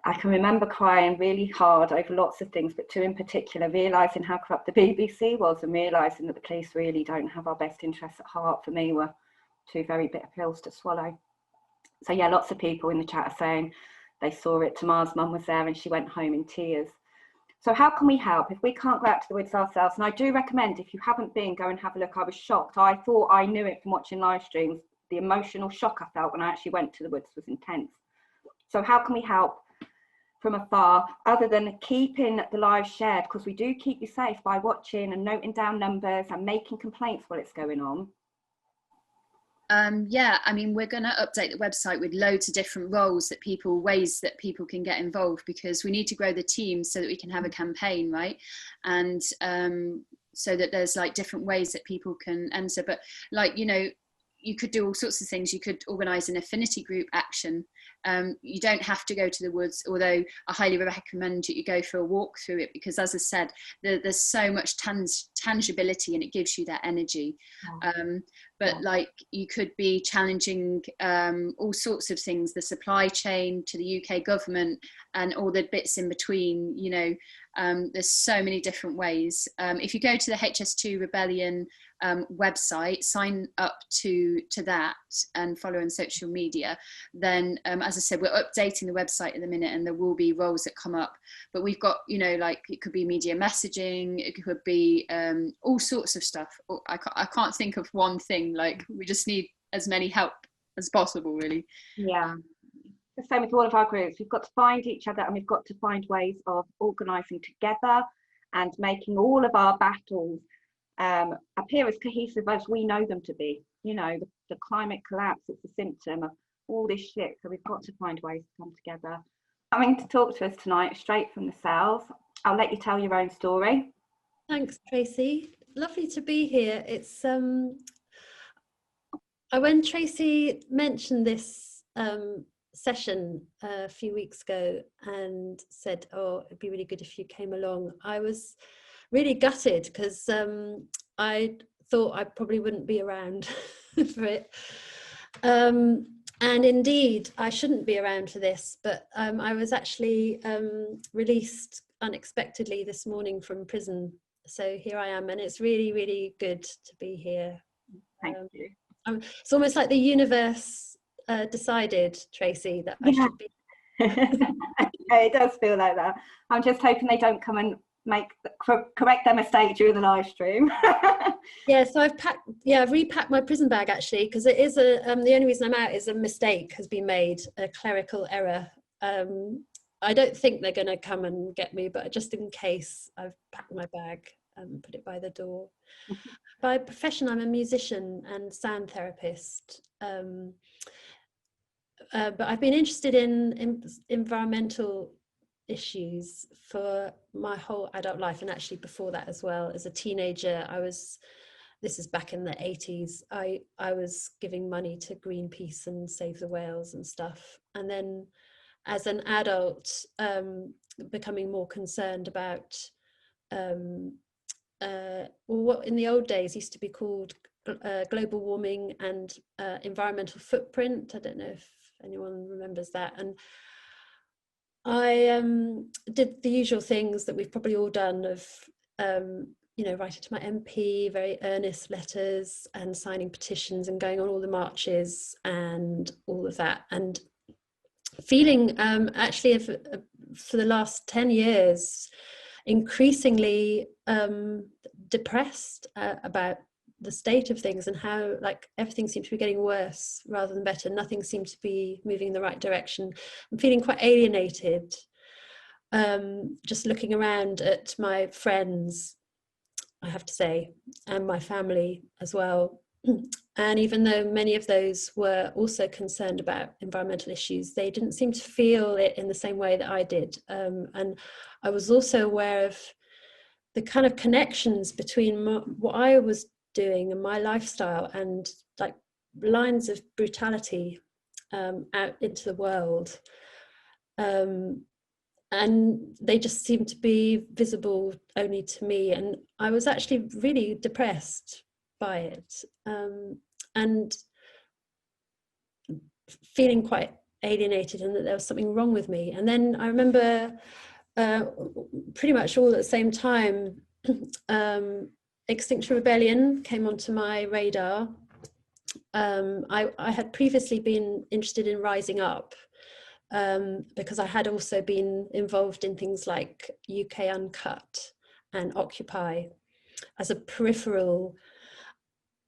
I can remember crying really hard over lots of things, but two in particular, realising how corrupt the BBC was, and realising that the police really don't have our best interests at heart, for me, were two very bitter pills to swallow. So yeah, lots of people in the chat are saying they saw it. Tamar's mum was there and she went home in tears. So how can we help if we can't go out to the woods ourselves? And I do recommend, if you haven't been, go and have a look. I was shocked. I thought I knew it from watching live streams. The emotional shock I felt when I actually went to the woods was intense. So how can we help from afar, other than keeping the live shared? Because we do keep you safe by watching and noting down numbers and making complaints while it's going on. Yeah, I mean, we're going to update the website with loads of different ways that people can get involved, because we need to grow the team so that we can have a campaign, right? And so that there's like different ways that people can enter. But like, you could do all sorts of things. You could organise an affinity group action. You don't have to go to the woods, although I highly recommend that you go for a walk through it, because as I said, there's so much tangibility and it gives you that energy. But like, you could be challenging all sorts of things, the supply chain to the UK government and all the bits in between, you know. There's so many different ways. If you go to the HS2 Rebellion website, sign up to that and follow on social media, then as I said, we're updating the website at the minute, and there will be roles that come up. But we've got, you know, like, it could be media messaging, it could be all sorts of stuff. I can't think of one thing. Like, we just need as many help as possible, really. Yeah. The same with all of our groups. We've got to find each other, and we've got to find ways of organising together and making all of our battles appear as cohesive as we know them to be. You know, the climate collapse, it's a symptom of all this shit, so we've got to find ways to come together. Coming to talk to us tonight, straight from the cells, I'll let you tell your own story. Thanks, Tracy. Lovely to be here. It's when Tracy mentioned this session a few weeks ago and said, oh, it'd be really good if you came along, I was really gutted, because I thought I probably wouldn't be around for it. And indeed, I shouldn't be around for this, but I was actually released unexpectedly this morning from prison. So here I am, and it's really, really good to be here. Thank you. It's almost like the universe decided, Tracy, that I should be. It does feel like that. I'm just hoping they don't come and correct their mistake during the live stream. Yeah, so I've repacked my prison bag, actually, because it is the only reason I'm out is a mistake has been made, a clerical error. I don't think they're going to come and get me, but just in case, I've packed my bag and put it by the door. By profession, I'm a musician and sound therapist. But I've been interested in environmental issues for my whole adult life, and actually before that as well. As a teenager, this is back in the 80s, I was giving money to Greenpeace and Save the Whales and stuff. And then as an adult, becoming more concerned about what in the old days used to be called global warming and environmental footprint. I don't know if anyone remembers that. And I did the usual things that we've probably all done of, you know, writing to my MP, very earnest letters and signing petitions and going on all the marches and all of that. And feeling actually for the last 10 years, increasingly depressed about the state of things and how, like, everything seemed to be getting worse rather than better. Nothing seemed to be moving in the right direction. I'm feeling quite alienated, just looking around at my friends, I have to say, and my family as well. And even though many of those were also concerned about environmental issues, they didn't seem to feel it in the same way that I did. And I was also aware of the kind of connections between what I was doing and my lifestyle and, like, lines of brutality out into the world. And they just seemed to be visible only to me. And I was actually really depressed by it, and feeling quite alienated and that there was something wrong with me. And then I remember pretty much all at the same time, Extinction Rebellion came onto my radar. I had previously been interested in rising up, because I had also been involved in things like UK Uncut and Occupy as a peripheral.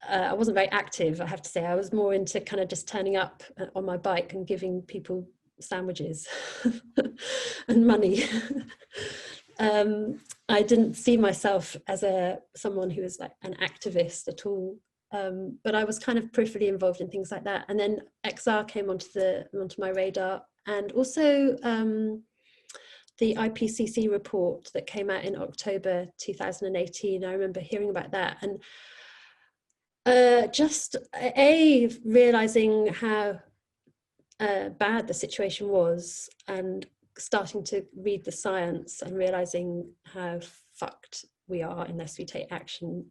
I wasn't very active, I have to say. I was more into kind of just turning up on my bike and giving people sandwiches and money. I didn't see myself as someone who was like an activist at all, but I was kind of peripherally involved in things like that. And then XR came onto my radar, and also the IPCC report that came out in October 2018. I remember hearing about that, and Just realizing how bad the situation was, and starting to read the science and realizing how fucked we are unless we take action,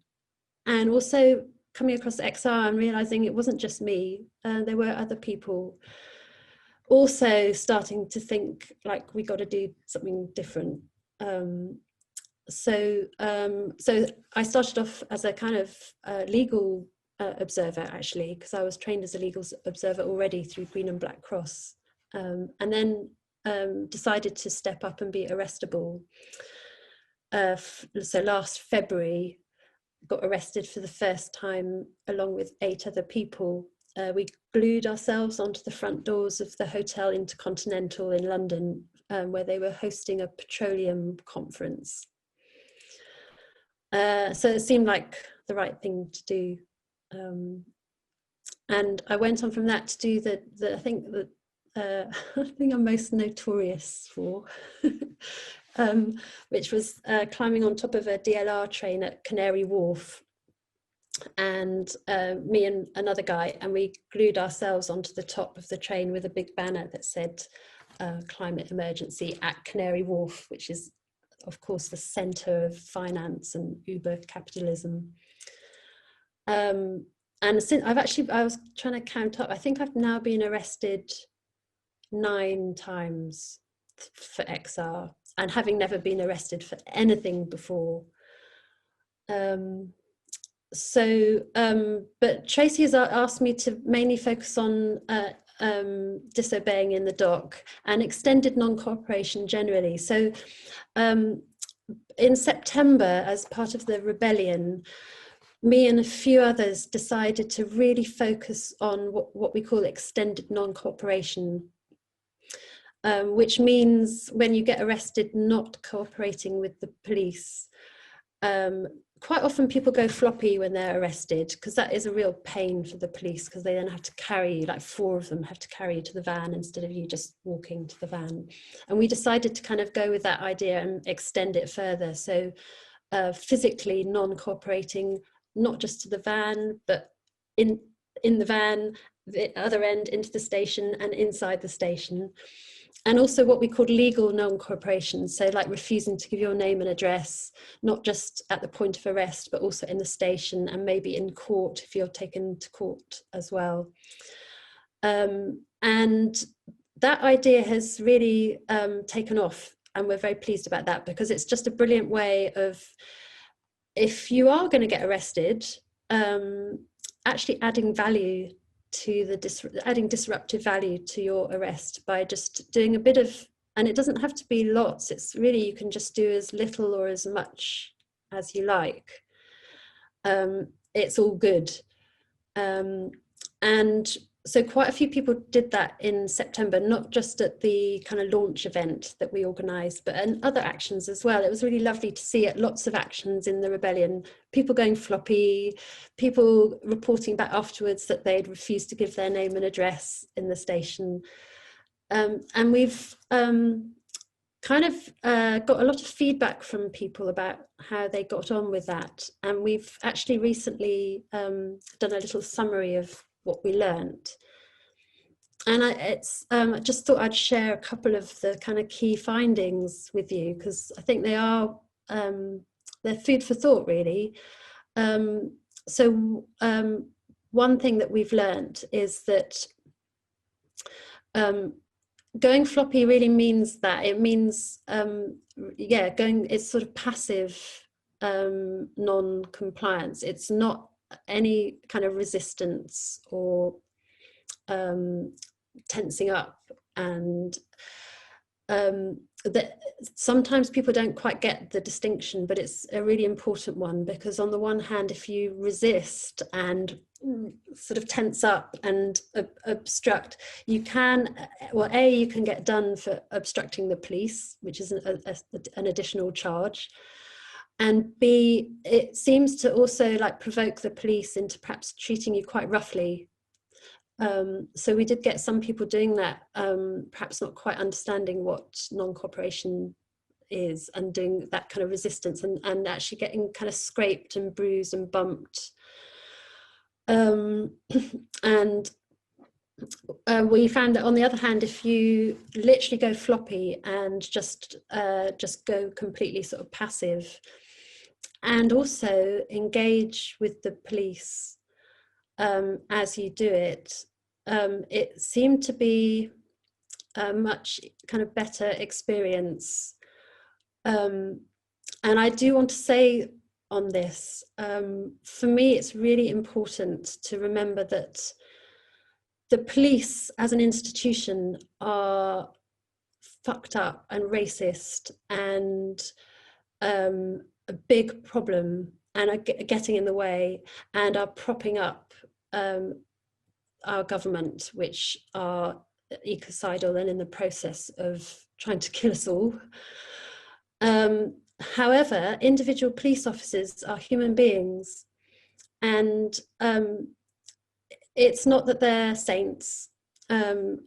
and also coming across XR and realizing it wasn't just me, there were other people also starting to think like we got to do something different. So I started off as a kind of legal observer, actually, because I was trained as a legal observer already through Green and Black Cross, and then decided to step up and be arrestable. So last February, got arrested for the first time along with 8 other people. We glued ourselves onto the front doors of the Hotel Intercontinental in London, where they were hosting a petroleum conference. So it seemed like the right thing to do. And I went on from that to do the I think I'm most notorious for, which was climbing on top of a DLR train at Canary Wharf. And me and another guy, and we glued ourselves onto the top of the train with a big banner that said climate emergency at Canary Wharf, which is of course the center of finance and Uber capitalism. And since I was trying to count up, I think I've now been arrested 9 times for XR, and having never been arrested for anything before. But Tracy has asked me to mainly focus on disobeying in the dock and extended non-cooperation generally. So in September, as part of the rebellion, me and a few others decided to really focus on what we call extended non-cooperation, which means when you get arrested not cooperating with the police. Quite often people go floppy when they're arrested, because that is a real pain for the police, because they then have to carry, like 4 of them have to carry you to the van instead of you just walking to the van. And we decided to kind of go with that idea and extend it further. So physically non-cooperating, not just to the van, but in the van, the other end into the station and inside the station. And also what we called legal non-cooperation, so like refusing to give your name and address, not just at the point of arrest, but also in the station and maybe in court if you're taken to court as well. And that idea has really taken off, and we're very pleased about that, because it's just a brilliant way of, if you are going to get arrested, actually adding value to adding disruptive value to your arrest by just doing a bit of, and it doesn't have to be lots, it's really, you can just do as little or as much as you like. It's all good. And so quite a few people did that in September, not just at the kind of launch event that we organised, but in other actions as well. It was really lovely to see lots of actions in the rebellion, people going floppy, people reporting back afterwards that they'd refused to give their name and address in the station. And we've kind of got a lot of feedback from people about how they got on with that. And we've actually recently done a little summary of what we learned. And I just thought I'd share a couple of the kind of key findings with you, because I think they are, they're food for thought, really. So one thing that we've learned is that going floppy really means that it means, it's sort of passive non-compliance. It's not any kind of resistance or tensing up, and that sometimes people don't quite get the distinction, but it's a really important one, because on the one hand, if you resist and sort of tense up and obstruct, you can, well, A, you can get done for obstructing the police, which is an additional charge. And B, it seems to also like provoke the police into perhaps treating you quite roughly. So we did get some people doing that, perhaps not quite understanding what non-cooperation is, and doing that kind of resistance, and actually getting kind of scraped and bruised and bumped. And we found that, on the other hand, if you literally go floppy and just go completely sort of passive, and also engage with the police as you do it, it seemed to be a much kind of better experience. And I do want to say on this, for me, it's really important to remember that the police as an institution are fucked up and racist and a big problem, and are getting in the way and are propping up our government, which are ecocidal and in the process of trying to kill us all. However, individual police officers are human beings, and it's not that they're saints, and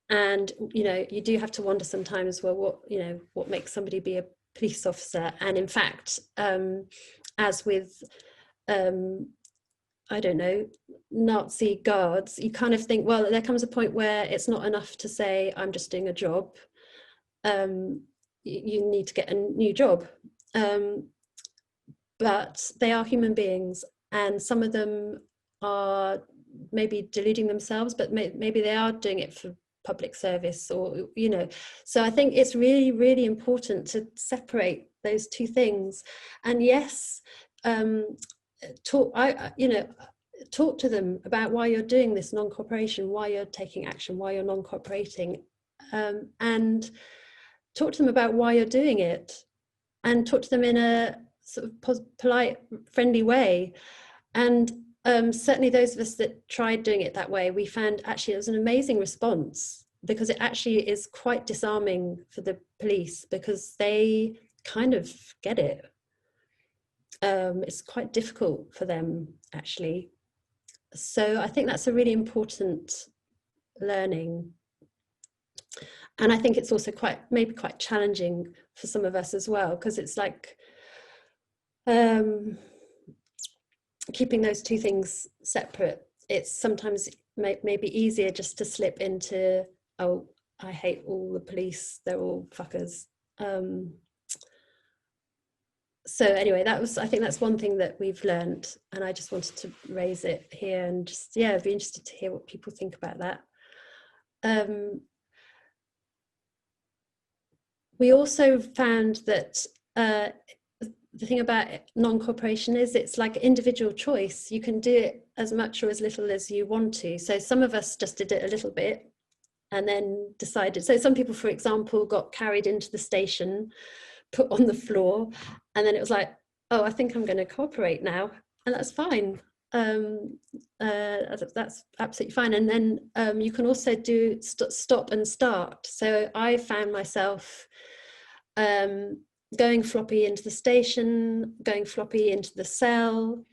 you do have to wonder sometimes, well, what makes somebody be a police officer? And in fact, as with I don't know, Nazi guards, you kind of think, well, there comes a point where it's not enough to say I'm just doing a job. You need to get a new job, but they are human beings, and some of them are maybe deluding themselves, but maybe they are doing it for public service, or so I think it's really, really important to separate those two things. And yes, talk to them about why you're doing this non-cooperation, why you're taking action, why you're non-cooperating, and talk to them about why you're doing it, and talk to them in a sort of polite, friendly way. And certainly those of us that tried doing it that way, we found actually it was an amazing response, because it actually is quite disarming for the police, because they kind of get it. It's quite difficult for them, actually. So I think that's a really important learning. And I think it's also maybe quite challenging for some of us as well, because it's like keeping those two things separate. It's sometimes maybe easier just to slip into, oh, I hate all the police, they're all fuckers. So anyway, I think that's one thing that we've learned, and I just wanted to raise it here, and just, yeah, be interested to hear what people think about that. We also found that the thing about non-cooperation is it's like individual choice. You can do it as much or as little as you want to. So some of us just did it a little bit and then decided. So some people, for example, got carried into the station, put on the floor, and then it was like, oh, I think I'm going to cooperate now, and that's fine. That's absolutely fine. And then you can also do stop and start. So I found myself going floppy into the station, going floppy into the cell,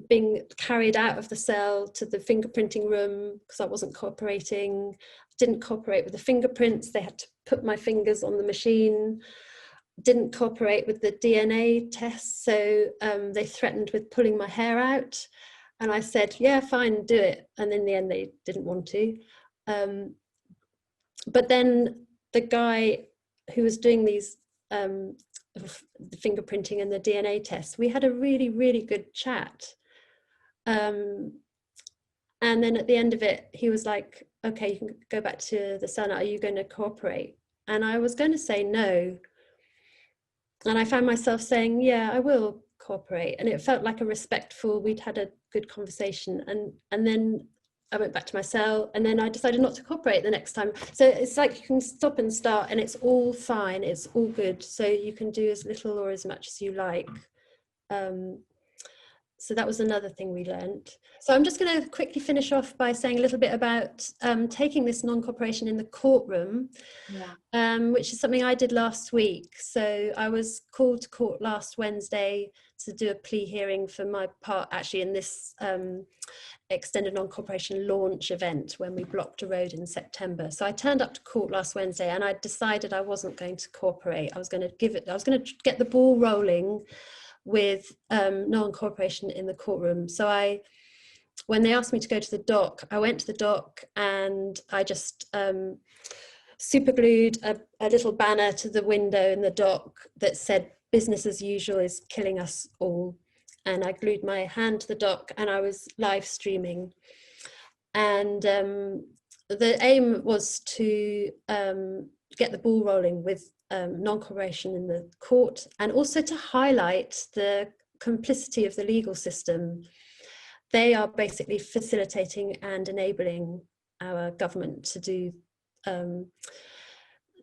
being carried out of the cell to the fingerprinting room because I wasn't cooperating. Didn't cooperate with the fingerprints. They had to put my fingers on the machine. Didn't cooperate with the DNA tests, so they threatened with pulling my hair out, and I said, yeah, fine, do it. And in the end they didn't want to. But then the guy who was doing these the fingerprinting and the DNA tests, we had a really, really good chat, and then at the end of it he was like, okay, you can go back to the cell now, are you going to cooperate? And I was going to say no, and I found myself saying, yeah, I will cooperate. And it felt like a respectful, we'd had a good conversation. And then I went back to my cell, and then I decided not to cooperate the next time. So it's like you can stop and start, and it's all fine. It's all good. So you can do as little or as much as you like. So that was another thing we learned. So I'm just going to quickly finish off by saying a little bit about taking this non-cooperation in the courtroom, which is something I did last week. So I was called to court last Wednesday to do a plea hearing for my part, actually, in this extended non-cooperation launch event when we blocked a road in September. So I turned up to court last Wednesday, and I decided I wasn't going to cooperate. I was going to get the ball rolling with non-cooperation in the courtroom. So I when they asked me to go to the dock, I went to the dock and I just super glued a little banner to the window in the dock that said business as usual is killing us all. And I glued my hand to the dock and I was live streaming. And the aim was to get the ball rolling with non-cooperation in the court, and also to highlight the complicity of the legal system. They are basically facilitating and enabling our government to do.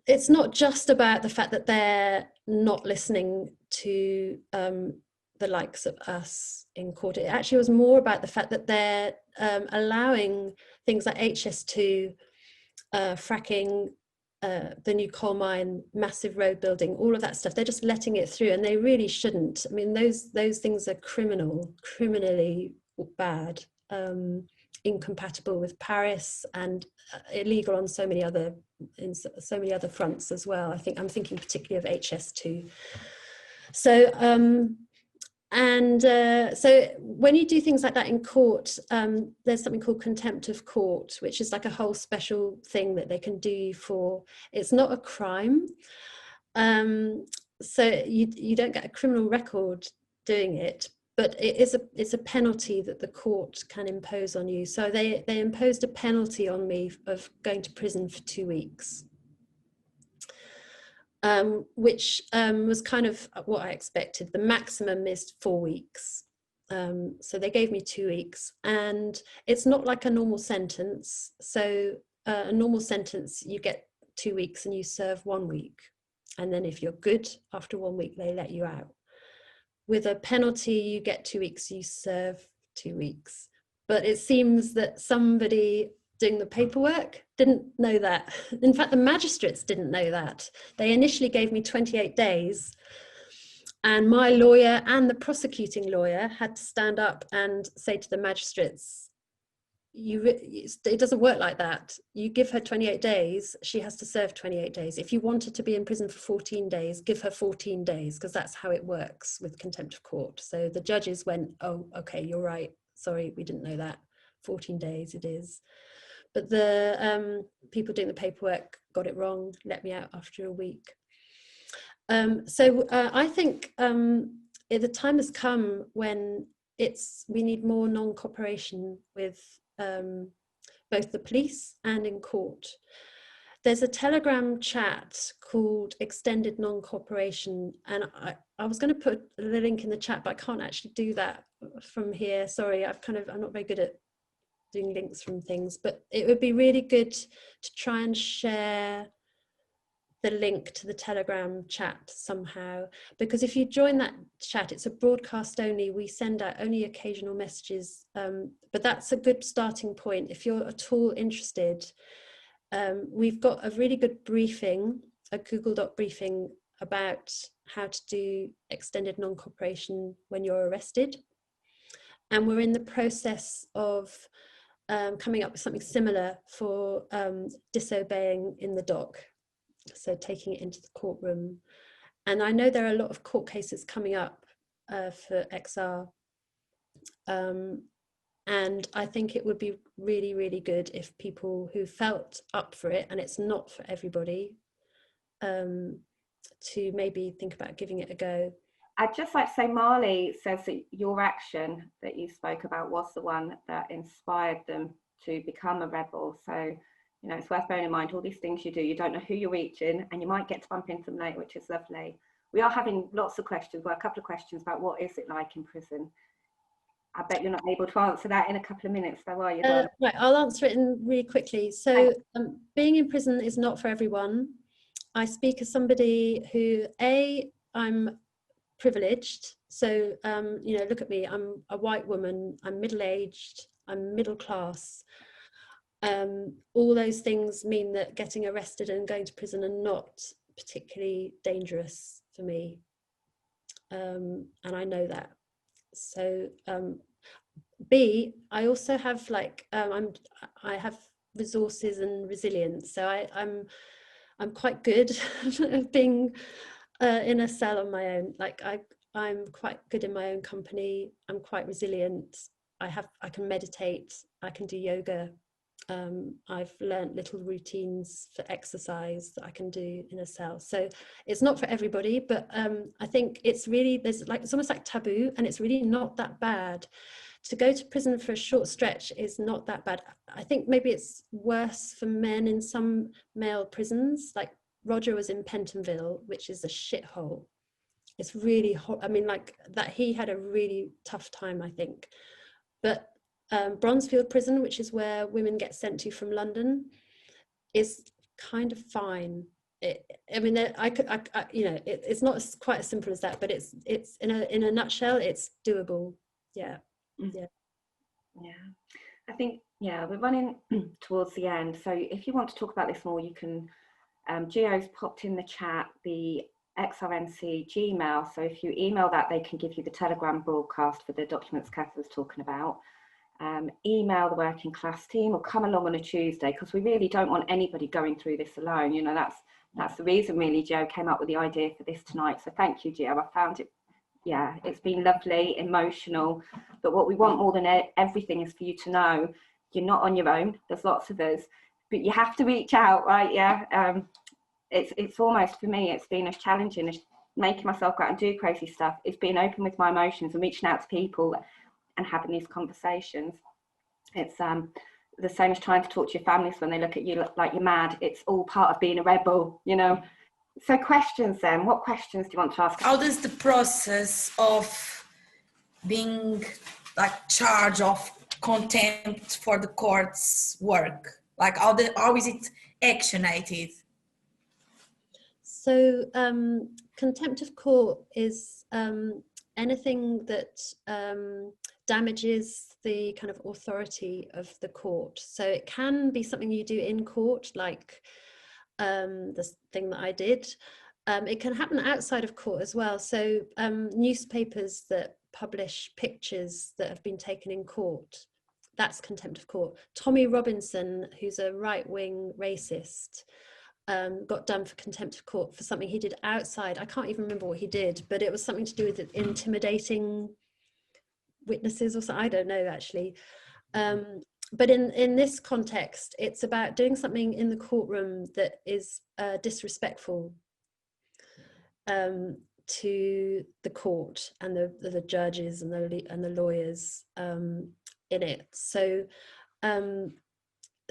It's not just about the fact that they're not listening to the likes of us in court. It actually was more about the fact that they're allowing things like HS2, fracking, the new coal mine, massive road building, all of that stuff. They're just letting it through, and they really shouldn't. I mean, those things are criminally bad, incompatible with Paris, and illegal on so many other fronts as well. I think I'm thinking particularly of HS2. So so when you do things like that in court, there's something called contempt of court, which is like a whole special thing that they can do for. It's not a crime, so you don't get a criminal record doing it, but it's a penalty that the court can impose on you. So they imposed a penalty on me of going to prison for 2 weeks. Which was kind of what I expected. The maximum is 4 weeks. So they gave me 2 weeks, and it's not like a normal sentence. So a normal sentence, you get 2 weeks and you serve 1 week. And then if you're good, after 1 week, they let you out. With a penalty, you get 2 weeks, you serve 2 weeks. But it seems that somebody doing the paperwork didn't know that. In fact, the magistrates didn't know that. They initially gave me 28 days, and my lawyer and the prosecuting lawyer had to stand up and say to the magistrates, it doesn't work like that. You give her 28 days, she has to serve 28 days. If you want her to be in prison for 14 days, give her 14 days, because that's how it works with contempt of court. So the judges went, oh, okay, you're right. Sorry, we didn't know that. 14 days it is. But the people doing the paperwork got it wrong, let me out after a week. So I think the time has come when we need more non-cooperation with both the police and in court. There's a Telegram chat called Extended Non-Cooperation, and I was going to put the link in the chat, but I can't actually do that from here. Sorry, I'm not very good at doing links from things, but it would be really good to try and share the link to the Telegram chat somehow, because if you join that chat, it's a broadcast only. We send out only occasional messages, but that's a good starting point if you're at all interested. We've got a really good briefing, a Google Doc briefing about how to do extended non-cooperation when you're arrested, and we're in the process of coming up with something similar for disobeying in the dock, so taking it into the courtroom. And I know there are a lot of court cases coming up for XR, and I think it would be really, really good if people who felt up for it, and it's not for everybody, to maybe think about giving it a go. I'd just like to say, Marley says that your action that you spoke about was the one that inspired them to become a rebel. So, you know, it's worth bearing in mind all these things you do. You don't know who you're reaching, and you might get to bump into them later, which is lovely. We are having lots of questions, well, a couple of questions about what is it like in prison. I bet you're not able to answer that in a couple of minutes, though, are you? Right, I'll answer it in really quickly. So being in prison is not for everyone. I speak as somebody who, I'm privileged. So, you know, look at me, I'm a white woman, I'm middle-aged, I'm middle class. All those things mean that getting arrested and going to prison are not particularly dangerous for me. And I know that. So, B, I also have like, I have resources and resilience. So I'm quite good at being in a cell on my own. Like I'm quite good in my own company. I'm quite resilient. I can meditate, I can do yoga. I've learned little routines for exercise that I can do in a cell. So it's not for everybody, but I think it's really, it's almost like taboo, and it's really not that bad. To go to prison for a short stretch is not that bad. I think maybe it's worse for men in some male prisons. Like Roger was in Pentonville, which is a shithole. It's really hot. I mean, like that, he had a really tough time, I think. But Bronzefield Prison, which is where women get sent to from London, is kind of fine. I mean, you know, it's not quite as simple as that, but it's in a nutshell, it's doable. Yeah. Yeah. I think, yeah, we're running towards the end. So if you want to talk about this more, you can, Gio's popped in the chat the XRNC Gmail. So if you email that, they can give you the Telegram broadcast for the documents Kath was talking about. Email the working class team or come along on a Tuesday, because we really don't want anybody going through this alone. You know, that's the reason really Gio came up with the idea for this tonight. So thank you, Gio. I found it, yeah, it's been lovely, emotional, but what we want more than everything is for you to know you're not on your own. There's lots of us, but you have to reach out, right? Yeah. It's almost, for me, it's been as challenging as making myself go out and do crazy stuff. It's being open with my emotions and reaching out to people and having these conversations. It's the same as trying to talk to your families when they look at you like you're mad. It's all part of being a rebel, you know. So questions then, what questions do you want to ask? How does the process of being like charged of contempt for the courts work? Like how is it actionated? So contempt of court is anything that damages the kind of authority of the court. So it can be something you do in court, like this thing that I did. It can happen outside of court as well. So newspapers that publish pictures that have been taken in court, that's contempt of court. Tommy Robinson, who's a right-wing racist, got done for contempt of court for something he did outside. I can't even remember what he did, but it was something to do with intimidating witnesses or something. I don't know actually. But in this context, it's about doing something in the courtroom that is disrespectful to the court and the judges and the lawyers in it. So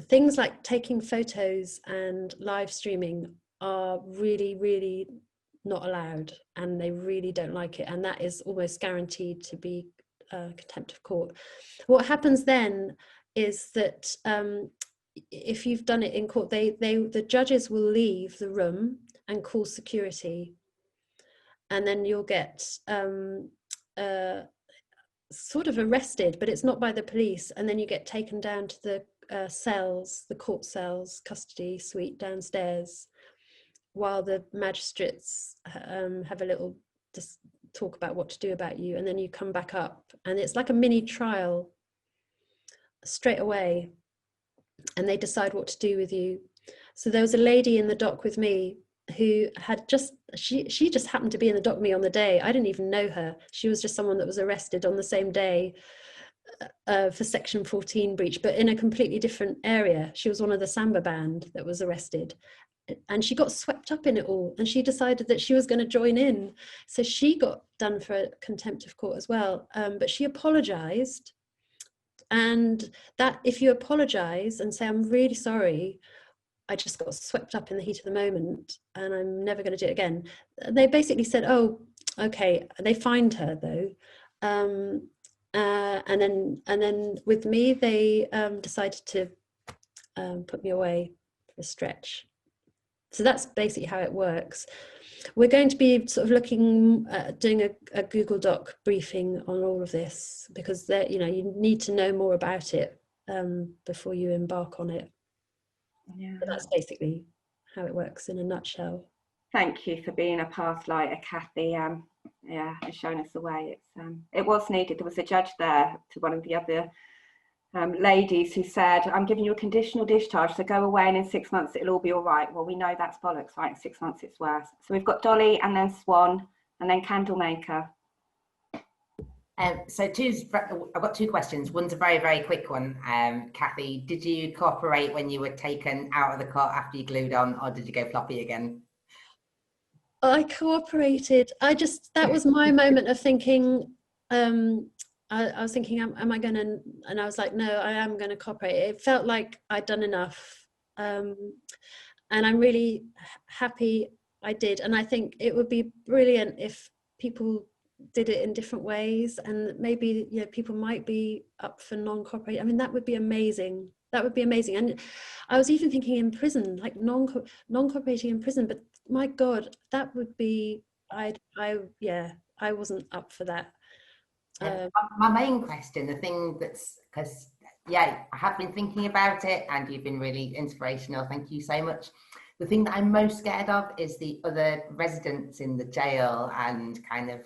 things like taking photos and live streaming are really, really not allowed, and they really don't like it, and that is almost guaranteed to be contempt of court. What happens then is that if you've done it in court, the judges will leave the room and call security, and then you'll get sort of arrested, but it's not by the police, and then you get taken down to the cells, the court cells, custody suite downstairs, while the magistrates have a little just talk about what to do about you, and then you come back up, and it's like a mini trial straight away, and they decide what to do with you. So there was a lady in the dock with me who had she just happened to be in the dock with me on the day. I didn't even know her. She was just someone that was arrested on the same day for Section 14 breach, but in a completely different area. She was one of the samba band that was arrested, and she got swept up in it all, and she decided that she was going to join in. So she got done for contempt of court as well, but she apologized. And that, if you apologize and say, I'm really sorry, I just got swept up in the heat of the moment and I'm never going to do it again. They basically said, oh, okay. They fined her though. And then with me, they decided to put me away for a stretch. So that's basically how it works. We're going to be sort of looking at doing a Google Doc briefing on all of this, because you need to know more about it before you embark on it. Yeah. But that's basically how it works in a nutshell. Thank you for being a path lighter, Kathy. Yeah, and showing us the way. It was needed. There was a judge there to one of the other ladies who said, I'm giving you a conditional discharge, so go away and in 6 months it'll all be all right. Well, we know that's bollocks, right? In 6 months it's worse. So we've got Dolly and then Swan and then Candlemaker. So I've got two questions. One's a very, very quick one. Kathy, did you cooperate when you were taken out of the cot after you glued on, or did you go floppy again? I cooperated. That was my moment of thinking, I was thinking, am I going to, and I was like, no, I am going to cooperate. It felt like I'd done enough. And I'm really happy I did. And I think it would be brilliant if people did it in different ways, and maybe, you know, people might be up for non-cooperating. I mean, that would be amazing. That would be amazing. And I was even thinking in prison, like non-cooperating in prison, but my God, that would be, I wasn't up for that. My main question, the thing that's, because I have been thinking about it and you've been really inspirational, thank you so much. The thing that I'm most scared of is the other residents in the jail and kind of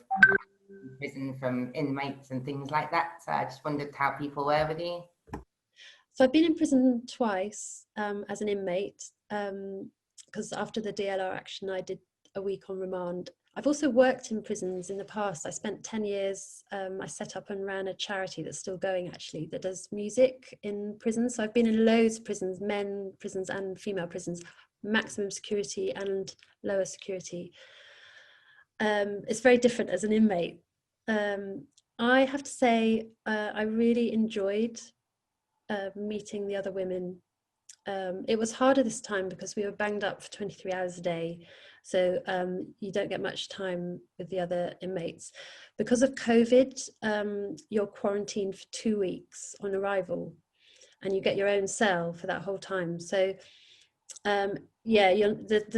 prison from inmates and things like that. So I just wondered how people were with you. So I've been in prison twice as an inmate, because after the DLR action I did a week on remand. I've also worked in prisons in the past. I spent 10 years, I set up and ran a charity that's still going actually, that does music in prisons. So I've been in loads of prisons, men prisons and female prisons, maximum security and lower security. It's very different as an inmate. I have to say, I really enjoyed meeting the other women. It was harder this time because we were banged up for 23 hours a day. So you don't get much time with the other inmates. Because of COVID, you're quarantined for 2 weeks on arrival and you get your own cell for that whole time. So the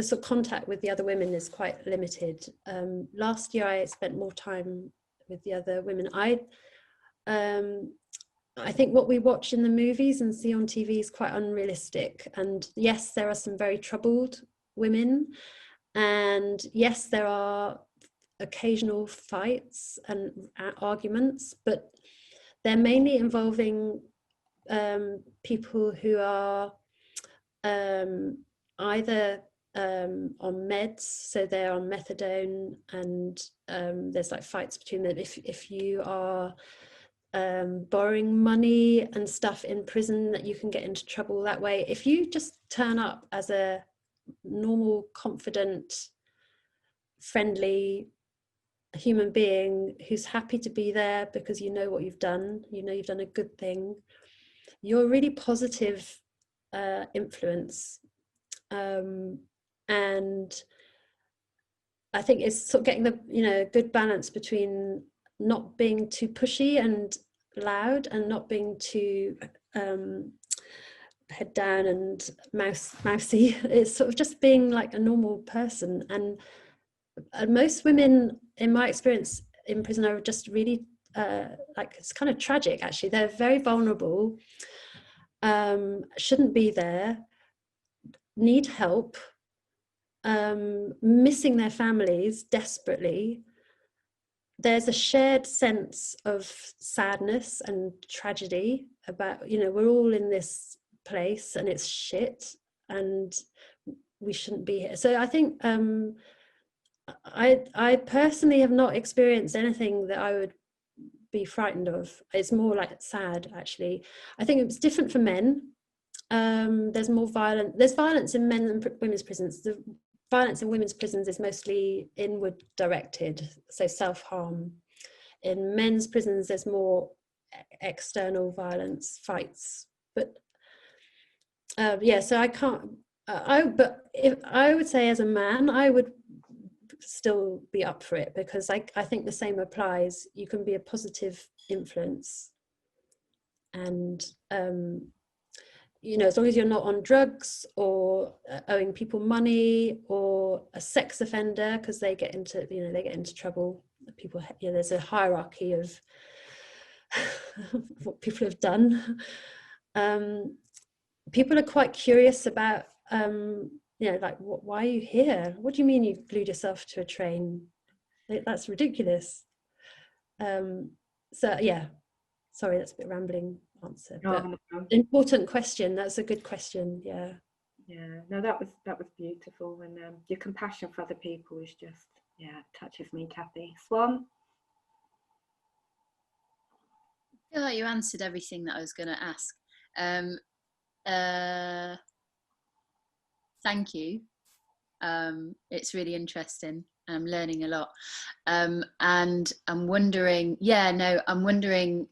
sort of contact with the other women is quite limited. Last year I spent more time with the other women. I think what we watch in the movies and see on TV is quite unrealistic. And yes, there are some very troubled women. And yes, there are occasional fights and arguments, but they're mainly involving people who are either on meds, so they're on methadone, and there's like fights between them. If you are borrowing money and stuff in prison, that you can get into trouble that way. If you just turn up as a normal, confident, friendly human being who's happy to be there because you know what you've done, you know you've done a good thing, you're a really positive influence. And I think it's sort of getting the good balance between not being too pushy and loud and not being too head down and mousy. It's sort of just being like a normal person. And most women, in my experience in prison, are just really like, it's kind of tragic actually. They're very vulnerable, shouldn't be there, need help, missing their families desperately. There's a shared sense of sadness and tragedy about, we're all in this place and it's shit and we shouldn't be here. So I think I personally have not experienced anything that I would be frightened of. It's more like sad actually. I think it's different for men. There's more violence. There's violence in men and women's prisons. The violence in women's prisons is mostly inward directed, so self-harm. In men's prisons, there's more external violence, fights. But so I can't. But if I would say, as a man, I would still be up for it, because I think the same applies. You can be a positive influence, and as long as you're not on drugs or owing people money or a sex offender, because they get into trouble. People, there's a hierarchy of what people have done. People are quite curious about, like, why are you here? What do you mean you glued yourself to a train? That's ridiculous. So yeah, sorry, that's a bit rambling answer. But important question. That's a good question. Yeah. No, that was beautiful, and your compassion for other people is just touches me, Kathy. Swan. I feel like you answered everything that I was going to ask. Thank you. It's really interesting. I'm learning a lot. And I'm wondering, I'm wondering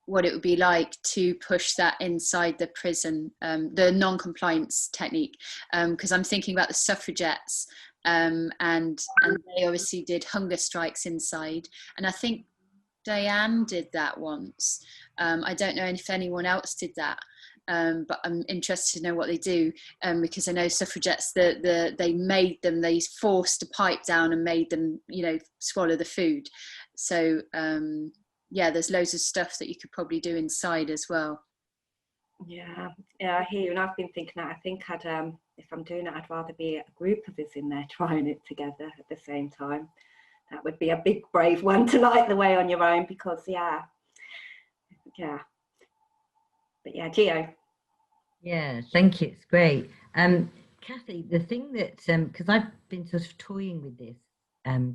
what it would be like to push that inside the prison, the non-compliance technique, because I'm thinking about the suffragettes, and they obviously did hunger strikes inside, and I think Diane did that once. I don't know if anyone else did that, but I'm interested to know what they do, because I know suffragettes, they forced a pipe down and made them, swallow the food. So yeah, there's loads of stuff that you could probably do inside as well. Yeah, I hear you, and I've been thinking that I think if I'm doing it, I'd rather be a group of us in there trying it together at the same time. That would be a big brave one to light the way on your own, because but yeah, Gio. Yeah, thank you. It's great. Kathy, the thing that, because I've been sort of toying with this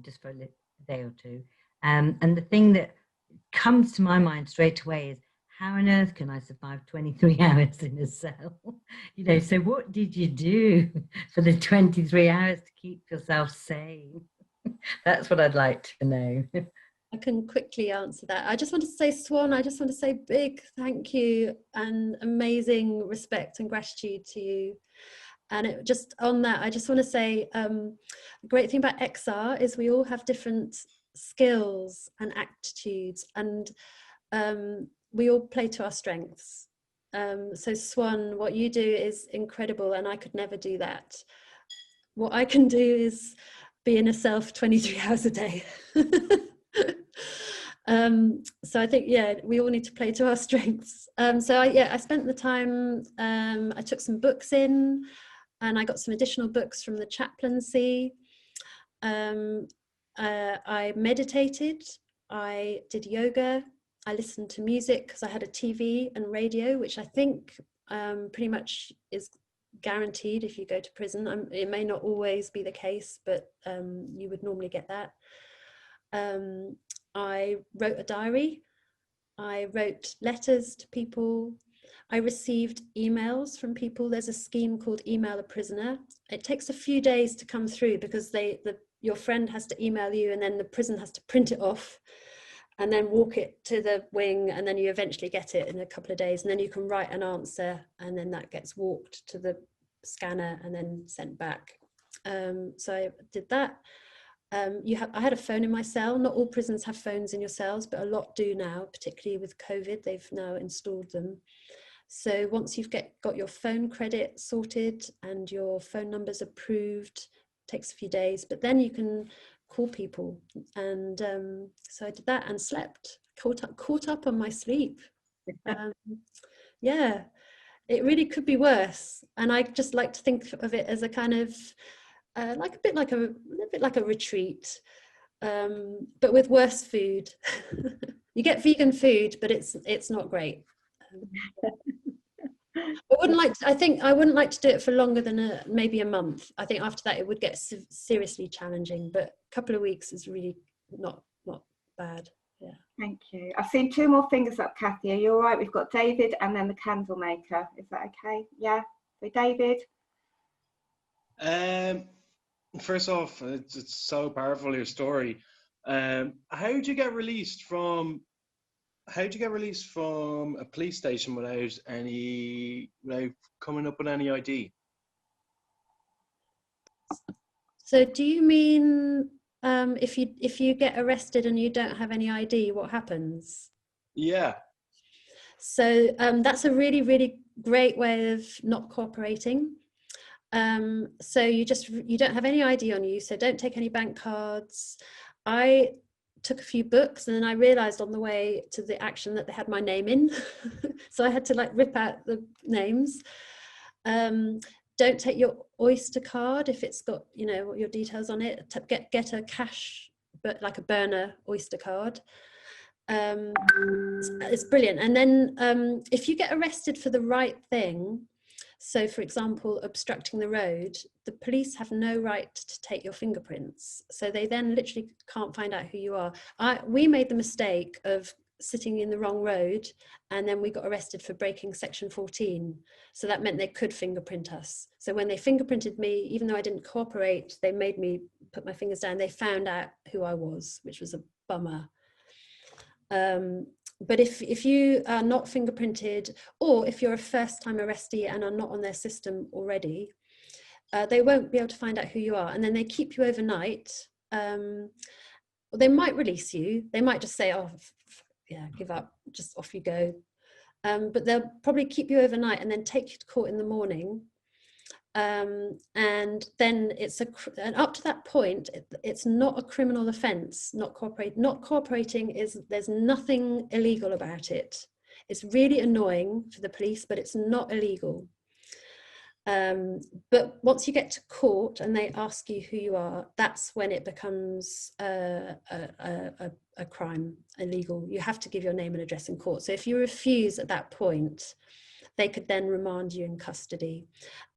just for a day or two, and the thing that comes to my mind straight away is, how on earth can I survive 23 hours in a cell? So what did you do for the 23 hours to keep yourself sane? That's what I'd like to know. I can quickly answer that. I just want to say, Swan, I just want to say big thank you and amazing respect and gratitude to you. And just on that, I just want to say, the great thing about XR is we all have different skills and attitudes, and we all play to our strengths. So Swan, what you do is incredible, and I could never do that. What I can do is be in a cell for 23 hours a day. So I think, we all need to play to our strengths. So I spent the time, I took some books in, and I got some additional books from the chaplaincy. I meditated, I did yoga, I listened to music because I had a TV and radio, which I think pretty much is guaranteed if you go to prison. It may not always be the case, but you would normally get that. I wrote a diary. I wrote letters to people. I received emails from people. There's a scheme called Email a Prisoner. It takes a few days to come through because your friend has to email you, and then the prison has to print it off and then walk it to the wing, and then you eventually get it in a couple of days, and then you can write an answer, and then that gets walked to the scanner and then sent back. So I did that. I had a phone in my cell. Not all prisons have phones in your cells, but a lot do now, particularly with COVID. They've now installed them. So once you've got your phone credit sorted and your phone numbers approved, it takes a few days, but then you can call people. And so I did that and slept, caught up on my sleep. Yeah, it really could be worse. And I just like to think of it as a kind of a bit like a retreat, but with worse food. You get vegan food, but it's not great. I wouldn't like to do it for longer than maybe a month. I think after that it would get seriously challenging, but a couple of weeks is really not bad. Yeah. Thank you. I've seen two more fingers up, Kathy. Are you all right? We've got David and then the candle maker. Is that okay? Yeah. So David. First off, it's so powerful, your story. How did you get released from a police station without coming up with any ID? So do you mean if you get arrested and you don't have any ID, what happens? Yeah. So that's a really, really great way of not cooperating. So you don't have any ID on you, so don't take any bank cards. I took a few books, and then I realized on the way to the action that they had my name in. So I had to rip out the names. Don't take your Oyster card if it's got your details on it. Get a cash, but like a burner Oyster card. It's brilliant. And then if you get arrested for the right thing, so for example obstructing the road, the police have no right to take your fingerprints, so they then literally can't find out who you are. We made the mistake of sitting in the wrong road, and then we got arrested for breaking section 14. So that meant they could fingerprint us. So when they fingerprinted me, even though I didn't cooperate, they made me put my fingers down. They found out who I was, which was a bummer. But if you are not fingerprinted, or if you're a first-time arrestee and are not on their system already, they won't be able to find out who you are, and then they keep you overnight. They might release you. They might just say, oh, yeah, give up, just off you go. But they'll probably keep you overnight and then take you to court in the morning. And then and up to that point, it's not a criminal offence. Not cooperating is, there's nothing illegal about it. It's really annoying for the police, but it's not illegal. But once you get to court and they ask you who you are, that's when it becomes a crime, illegal. You have to give your name and address in court. So if you refuse at that point, they could then remand you in custody.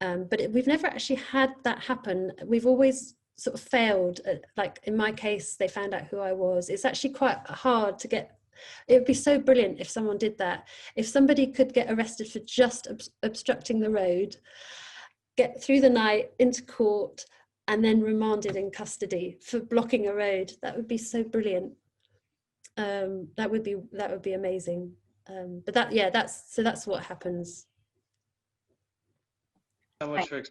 But we've never actually had that happen. We've always sort of failed. Like in my case, they found out who I was. It's actually quite hard to get. It would be so brilliant if someone did that. If somebody could get arrested for just obstructing the road, get through the night into court, and then remanded in custody for blocking a road, that would be so brilliant. That would be amazing. But that's what happens. So much for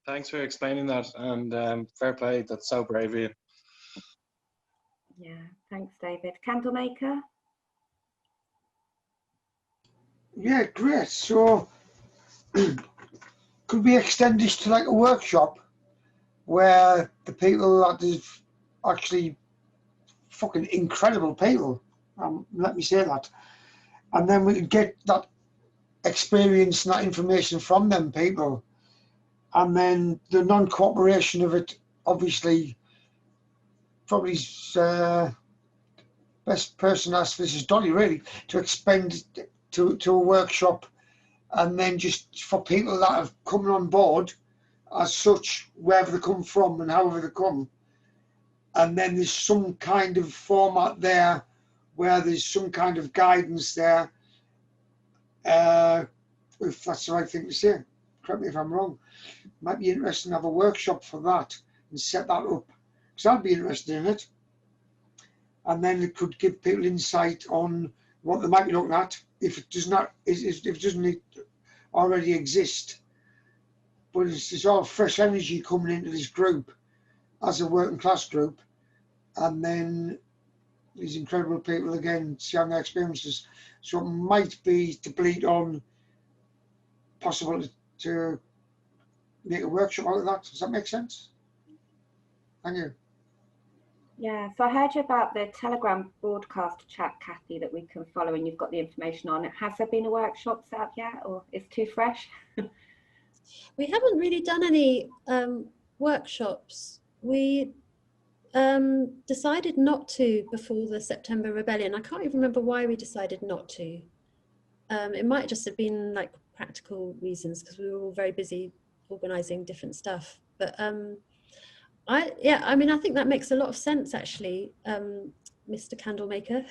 thanks for explaining that, and fair play. That's so brave of you. Yeah, thanks, David. Candlemaker. Yeah, great. So could we extend this to like a workshop where the people that is actually fucking incredible people, let me say that, and then we could get that experience and that information from them people, and then the non-cooperation of it, obviously, probably best person asked this is Dolly, really, to expend to a workshop, and then just for people that have come on board as such, wherever they come from and however they come, and then there's some kind of format there where there's some kind of guidance there, if that's the right thing to say. Correct me if I'm wrong. Might be interesting to have a workshop for that and set that up, because I'd be interested in it. And then it could give people insight on what they might be looking at if it does not, if it doesn't already exist. But it's all fresh energy coming into this group as a working class group, and then these incredible people again sharing their experiences. So it might be to bleed on possible to make a workshop out of that. Does that make sense? Thank you. Yeah, so I heard you about the Telegram broadcast chat, Kathy, that we can follow, and you've got the information on it. Has there been a workshop set up yet, or it's too fresh? We haven't really done any workshops. We decided not to before the September Rebellion. I can't even remember why we decided not to. It might just have been like practical reasons, because we were all very busy organising different stuff. But I think that makes a lot of sense, actually, Mr. Candlemaker.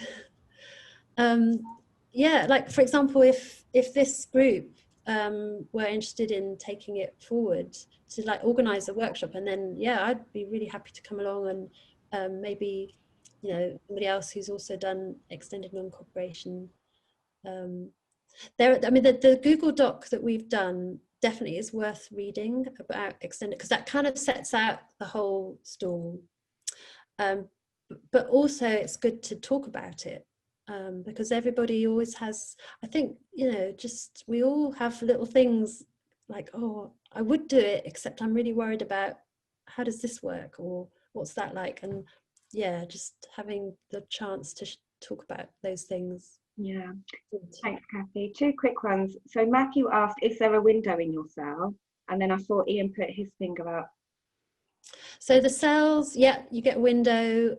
Yeah, like for example, if this group were interested in taking it forward to like organise a workshop, and then yeah, I'd be really happy to come along, and maybe, you know, somebody else who's also done extended non-cooperation. The Google Doc that we've done definitely is worth reading about extended, because that kind of sets out the whole stall. But also it's good to talk about it, because everybody always has, I think, you know, just we all have little things like, oh, I would do it, except I'm really worried about how does this work, or what's that like? And yeah, just having the chance to talk about those things. Yeah, thanks, Kathy. Two quick ones. So Matthew asked, is there a window in your cell? And then I saw Ian put his finger up. So the cells, yeah, you get a window.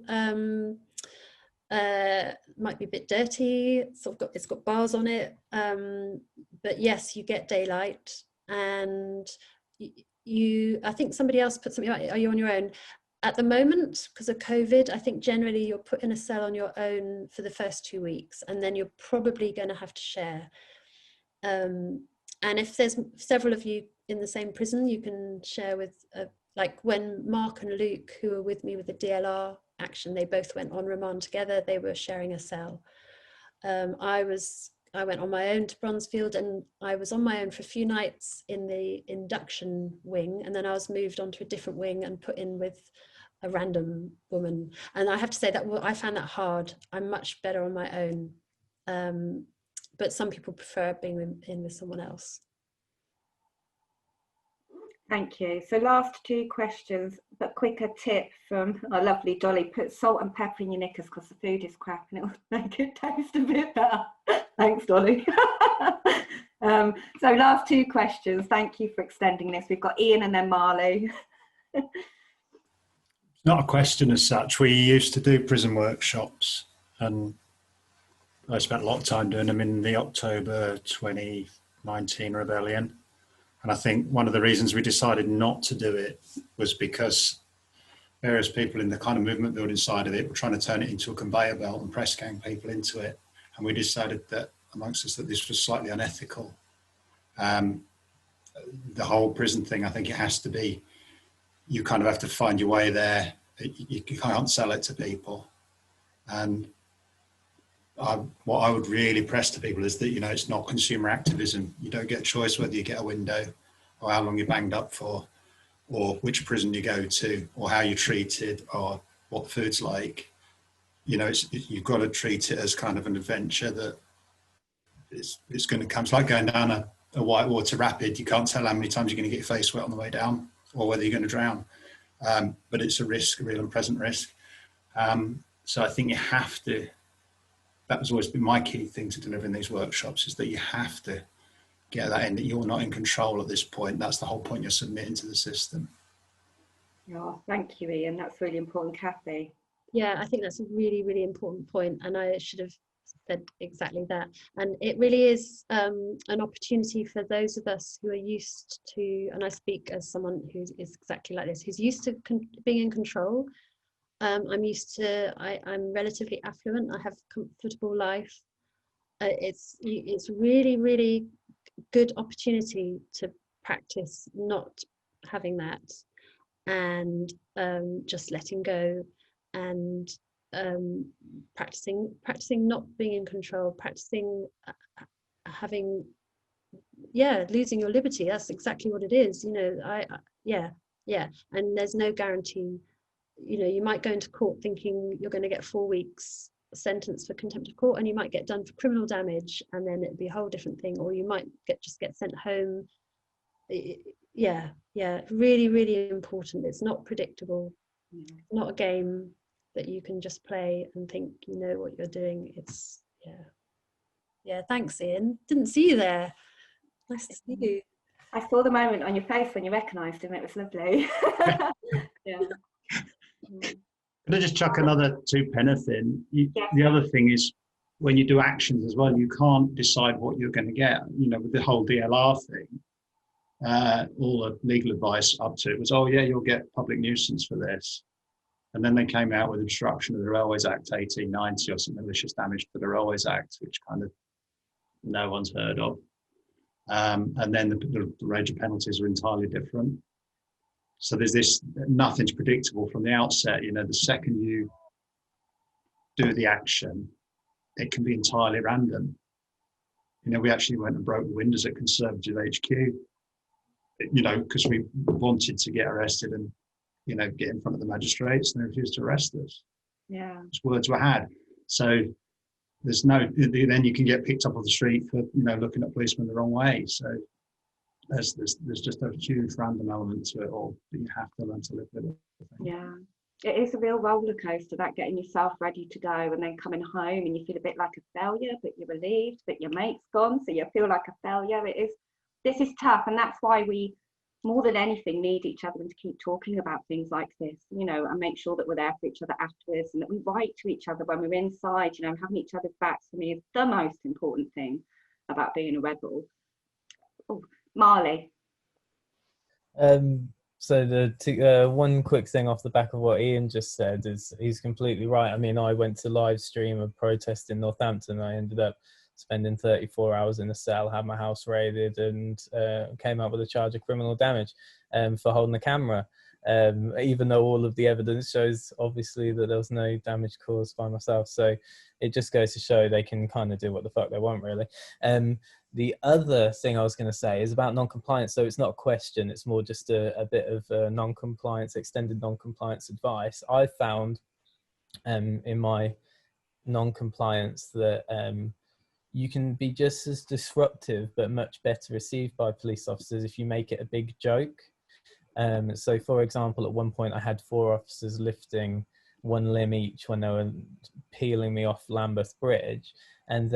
Might be a bit dirty. It's got bars on it, but yes, you get daylight. And I think somebody else put something out. Are you on your own? at the moment, because of COVID, I think generally you're put in a cell on your own for the first 2 weeks, and then you're probably going to have to share. And if there's several of you in the same prison, you can share with, like when Mark and Luke, who were with me with the DLR action, they both went on remand together, they were sharing a cell. I went on my own to Bronzefield, and I was on my own for a few nights in the induction wing, and then I was moved onto a different wing and put in with a random woman. And I have to say that I found that hard. I'm much better on my own, but some people prefer being in with someone else. Thank you. So last 2 questions, but quicker tip from our lovely Dolly: put salt and pepper in your knickers because the food is crap and it will make it taste a bit better. Thanks, Dolly. So last 2 questions. Thank you for extending this. We've got Ian and then Marley. Not a question as such. We used to do prison workshops, and I spent a lot of time doing them in the October 2019 rebellion. And I think one of the reasons we decided not to do it was because various people in the kind of movement building side of it were trying to turn it into a conveyor belt and press gang people into it. And we decided that amongst us that this was slightly unethical. The whole prison thing, I think it has to be, you kind of have to find your way there. You can't sell it to people. And what I would really press to people is that, you know, it's not consumer activism. You don't get a choice whether you get a window or how long you're banged up for, or which prison you go to, or how you're treated, or what food's like. You know, you've got to treat it as kind of an adventure that it's going to come. It's like going down a whitewater rapid. You can't tell how many times you're going to get your face wet on the way down, or whether you're going to drown. But it's a risk, a real and present risk. So I think you have to, that was always been my key thing to delivering these workshops, is that you have to get that in, that you're not in control at this point. That's the whole point, you're submitting to the system. Oh, thank you, Ian. That's really important. Kathy? Yeah, I think that's a really, really important point, and I should have said exactly that. And it really is an opportunity for those of us who are used to, and I speak as someone who is exactly like this, who's used to being in control. I'm relatively affluent. I have a comfortable life. It's really, really good opportunity to practice not having that, and just letting go, and practicing not being in control, practicing losing your liberty. That's exactly what it is, you know. And there's no guarantee. You know, you might go into court thinking you're going to get 4 weeks sentence for contempt of court, and you might get done for criminal damage, and then it'd be a whole different thing, or you might just get sent home. Really, really important. It's not predictable. Not a game that you can just play and think you know what you're doing. It's thanks, Ian. Didn't see you there. Nice to see you. I saw the moment on your face when you recognised him. It was lovely. Yeah. Could I just chuck another 2-penny in? The other thing is, when you do actions as well, you can't decide what you're going to get. You know, with the whole DLR thing, all the legal advice up to it was, oh yeah, you'll get public nuisance for this. And then they came out with obstruction of the Railways Act 1890 or some malicious damage to the Railways Act, which kind of no one's heard of. And then the range of penalties are entirely different. So there's this, nothing's predictable from the outset. You know, the second you do the action, it can be entirely random. You know, we actually went and broke the windows at Conservative HQ, you know, because we wanted to get arrested and, you know, get in front of the magistrates, and they refused to arrest us. Yeah. Those words were had. So there's no, then you can get picked up off the street for, you know, looking at policemen the wrong way. So there's just a huge random element to it all that you have to learn to live with it. Yeah, it is a real roller coaster, that getting yourself ready to go and then coming home and you feel a bit like a failure, but you're relieved, but your mate's gone, so you feel like a failure. This is tough, and that's why we, more than anything, need each other and to keep talking about things like this, you know, and make sure that we're there for each other afterwards, and that we write to each other when we're inside. You know, having each other's backs for me is the most important thing about being a rebel. Oh, Marley. So one quick thing off the back of what Ian just said is he's completely right. I mean, I went to live stream a protest in Northampton. I ended up spending 34 hours in a cell, had my house raided, and came out with a charge of criminal damage for holding the camera. Even though all of the evidence shows obviously that there was no damage caused by myself. So it just goes to show they can kind of do what the fuck they want, really. The other thing I was going to say is about non-compliance. So it's not a question, it's more just a bit of non-compliance, extended non-compliance advice. I found in my non-compliance that you can be just as disruptive but much better received by police officers if you make it a big joke. So for example, at one point I had 4 officers lifting one limb each when they were peeling me off Lambeth Bridge, and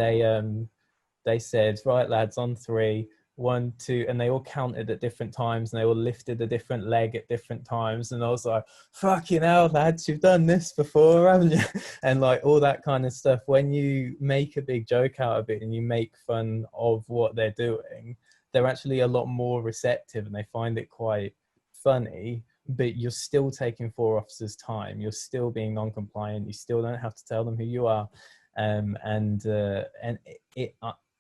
they said, right lads, on 3, 1, 2, and they all counted at different times, and they all lifted a different leg at different times, and I was like, fucking hell lads, you've done this before, haven't you? And like all that kind of stuff. When you make a big joke out of it and you make fun of what they're doing, they're actually a lot more receptive and they find it quite funny. But you're still taking 4 officers' time, you're still being non-compliant, you still don't have to tell them who you are,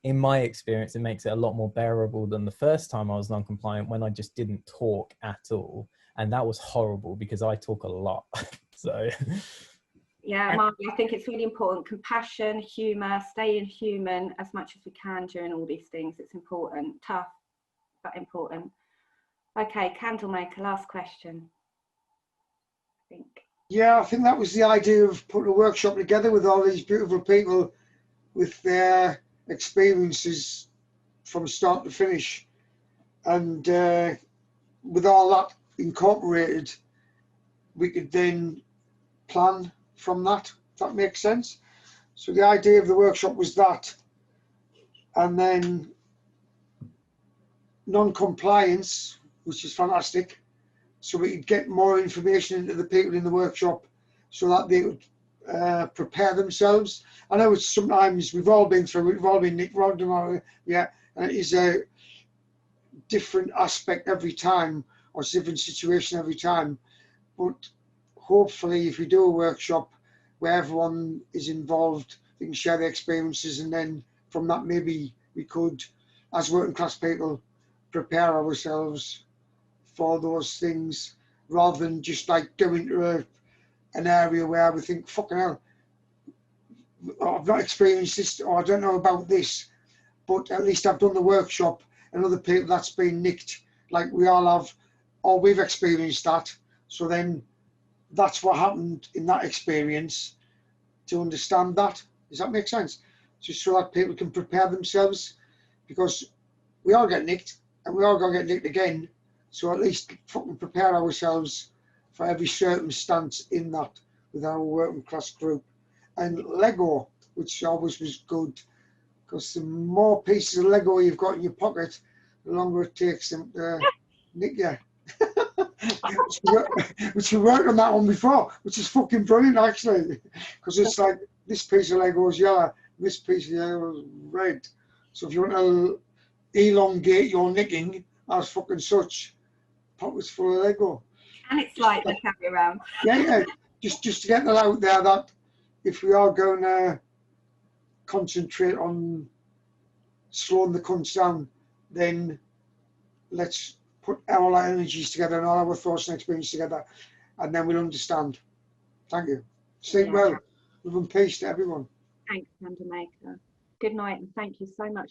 in my experience, it makes it a lot more bearable than the first time I was non-compliant, when I just didn't talk at all. And that was horrible because I talk a lot. So yeah, Mark, I think it's really important. Compassion, humour, staying human as much as we can during all these things. It's important, tough, but important. Okay, Candlemaker, last question, I think. Yeah, I think that was the idea of putting a workshop together with all these beautiful people with their experiences from start to finish, and with all that incorporated, we could then plan from that, if that makes sense. So the idea of the workshop was that, and then non-compliance, which is fantastic, so we could get more information into the people in the workshop so that they would prepare themselves. I know it's sometimes we've all been through it, we've all been nicked round, yeah, and it is a different aspect every time, or it's a different situation every time. But hopefully, if we do a workshop where everyone is involved, they can share their experiences, and then from that, maybe we could, as working class people, prepare ourselves for those things, rather than just like going to an area where we think, fucking hell, I've not experienced this, or I don't know about this, but at least I've done the workshop, and other people that's been nicked, like we all have, or we've experienced that. So then that's what happened in that experience, to understand that. Does that make sense? Just so that people can prepare themselves, because we all get nicked, and we all gonna get nicked again. So at least fucking prepare ourselves for every circumstance in that with our working class group. And Lego, which always was good, because the more pieces of Lego you've got in your pocket, the longer it takes them to nick you. Which we worked on that one before, which is fucking brilliant actually, because it's like this piece of Lego is yellow, this piece of Lego is red. So if you want to elongate your nicking as fucking such, pockets full of Lego. And it's like to carry around. Yeah, just to get that out there, that if we are going to concentrate on slowing the cunts down, then let's put all our energies together and all our thoughts and experience together, and then we'll understand. Thank you. Stay well. Love and peace to everyone. Thanks, Candlemaker. Good night, and thank you so much.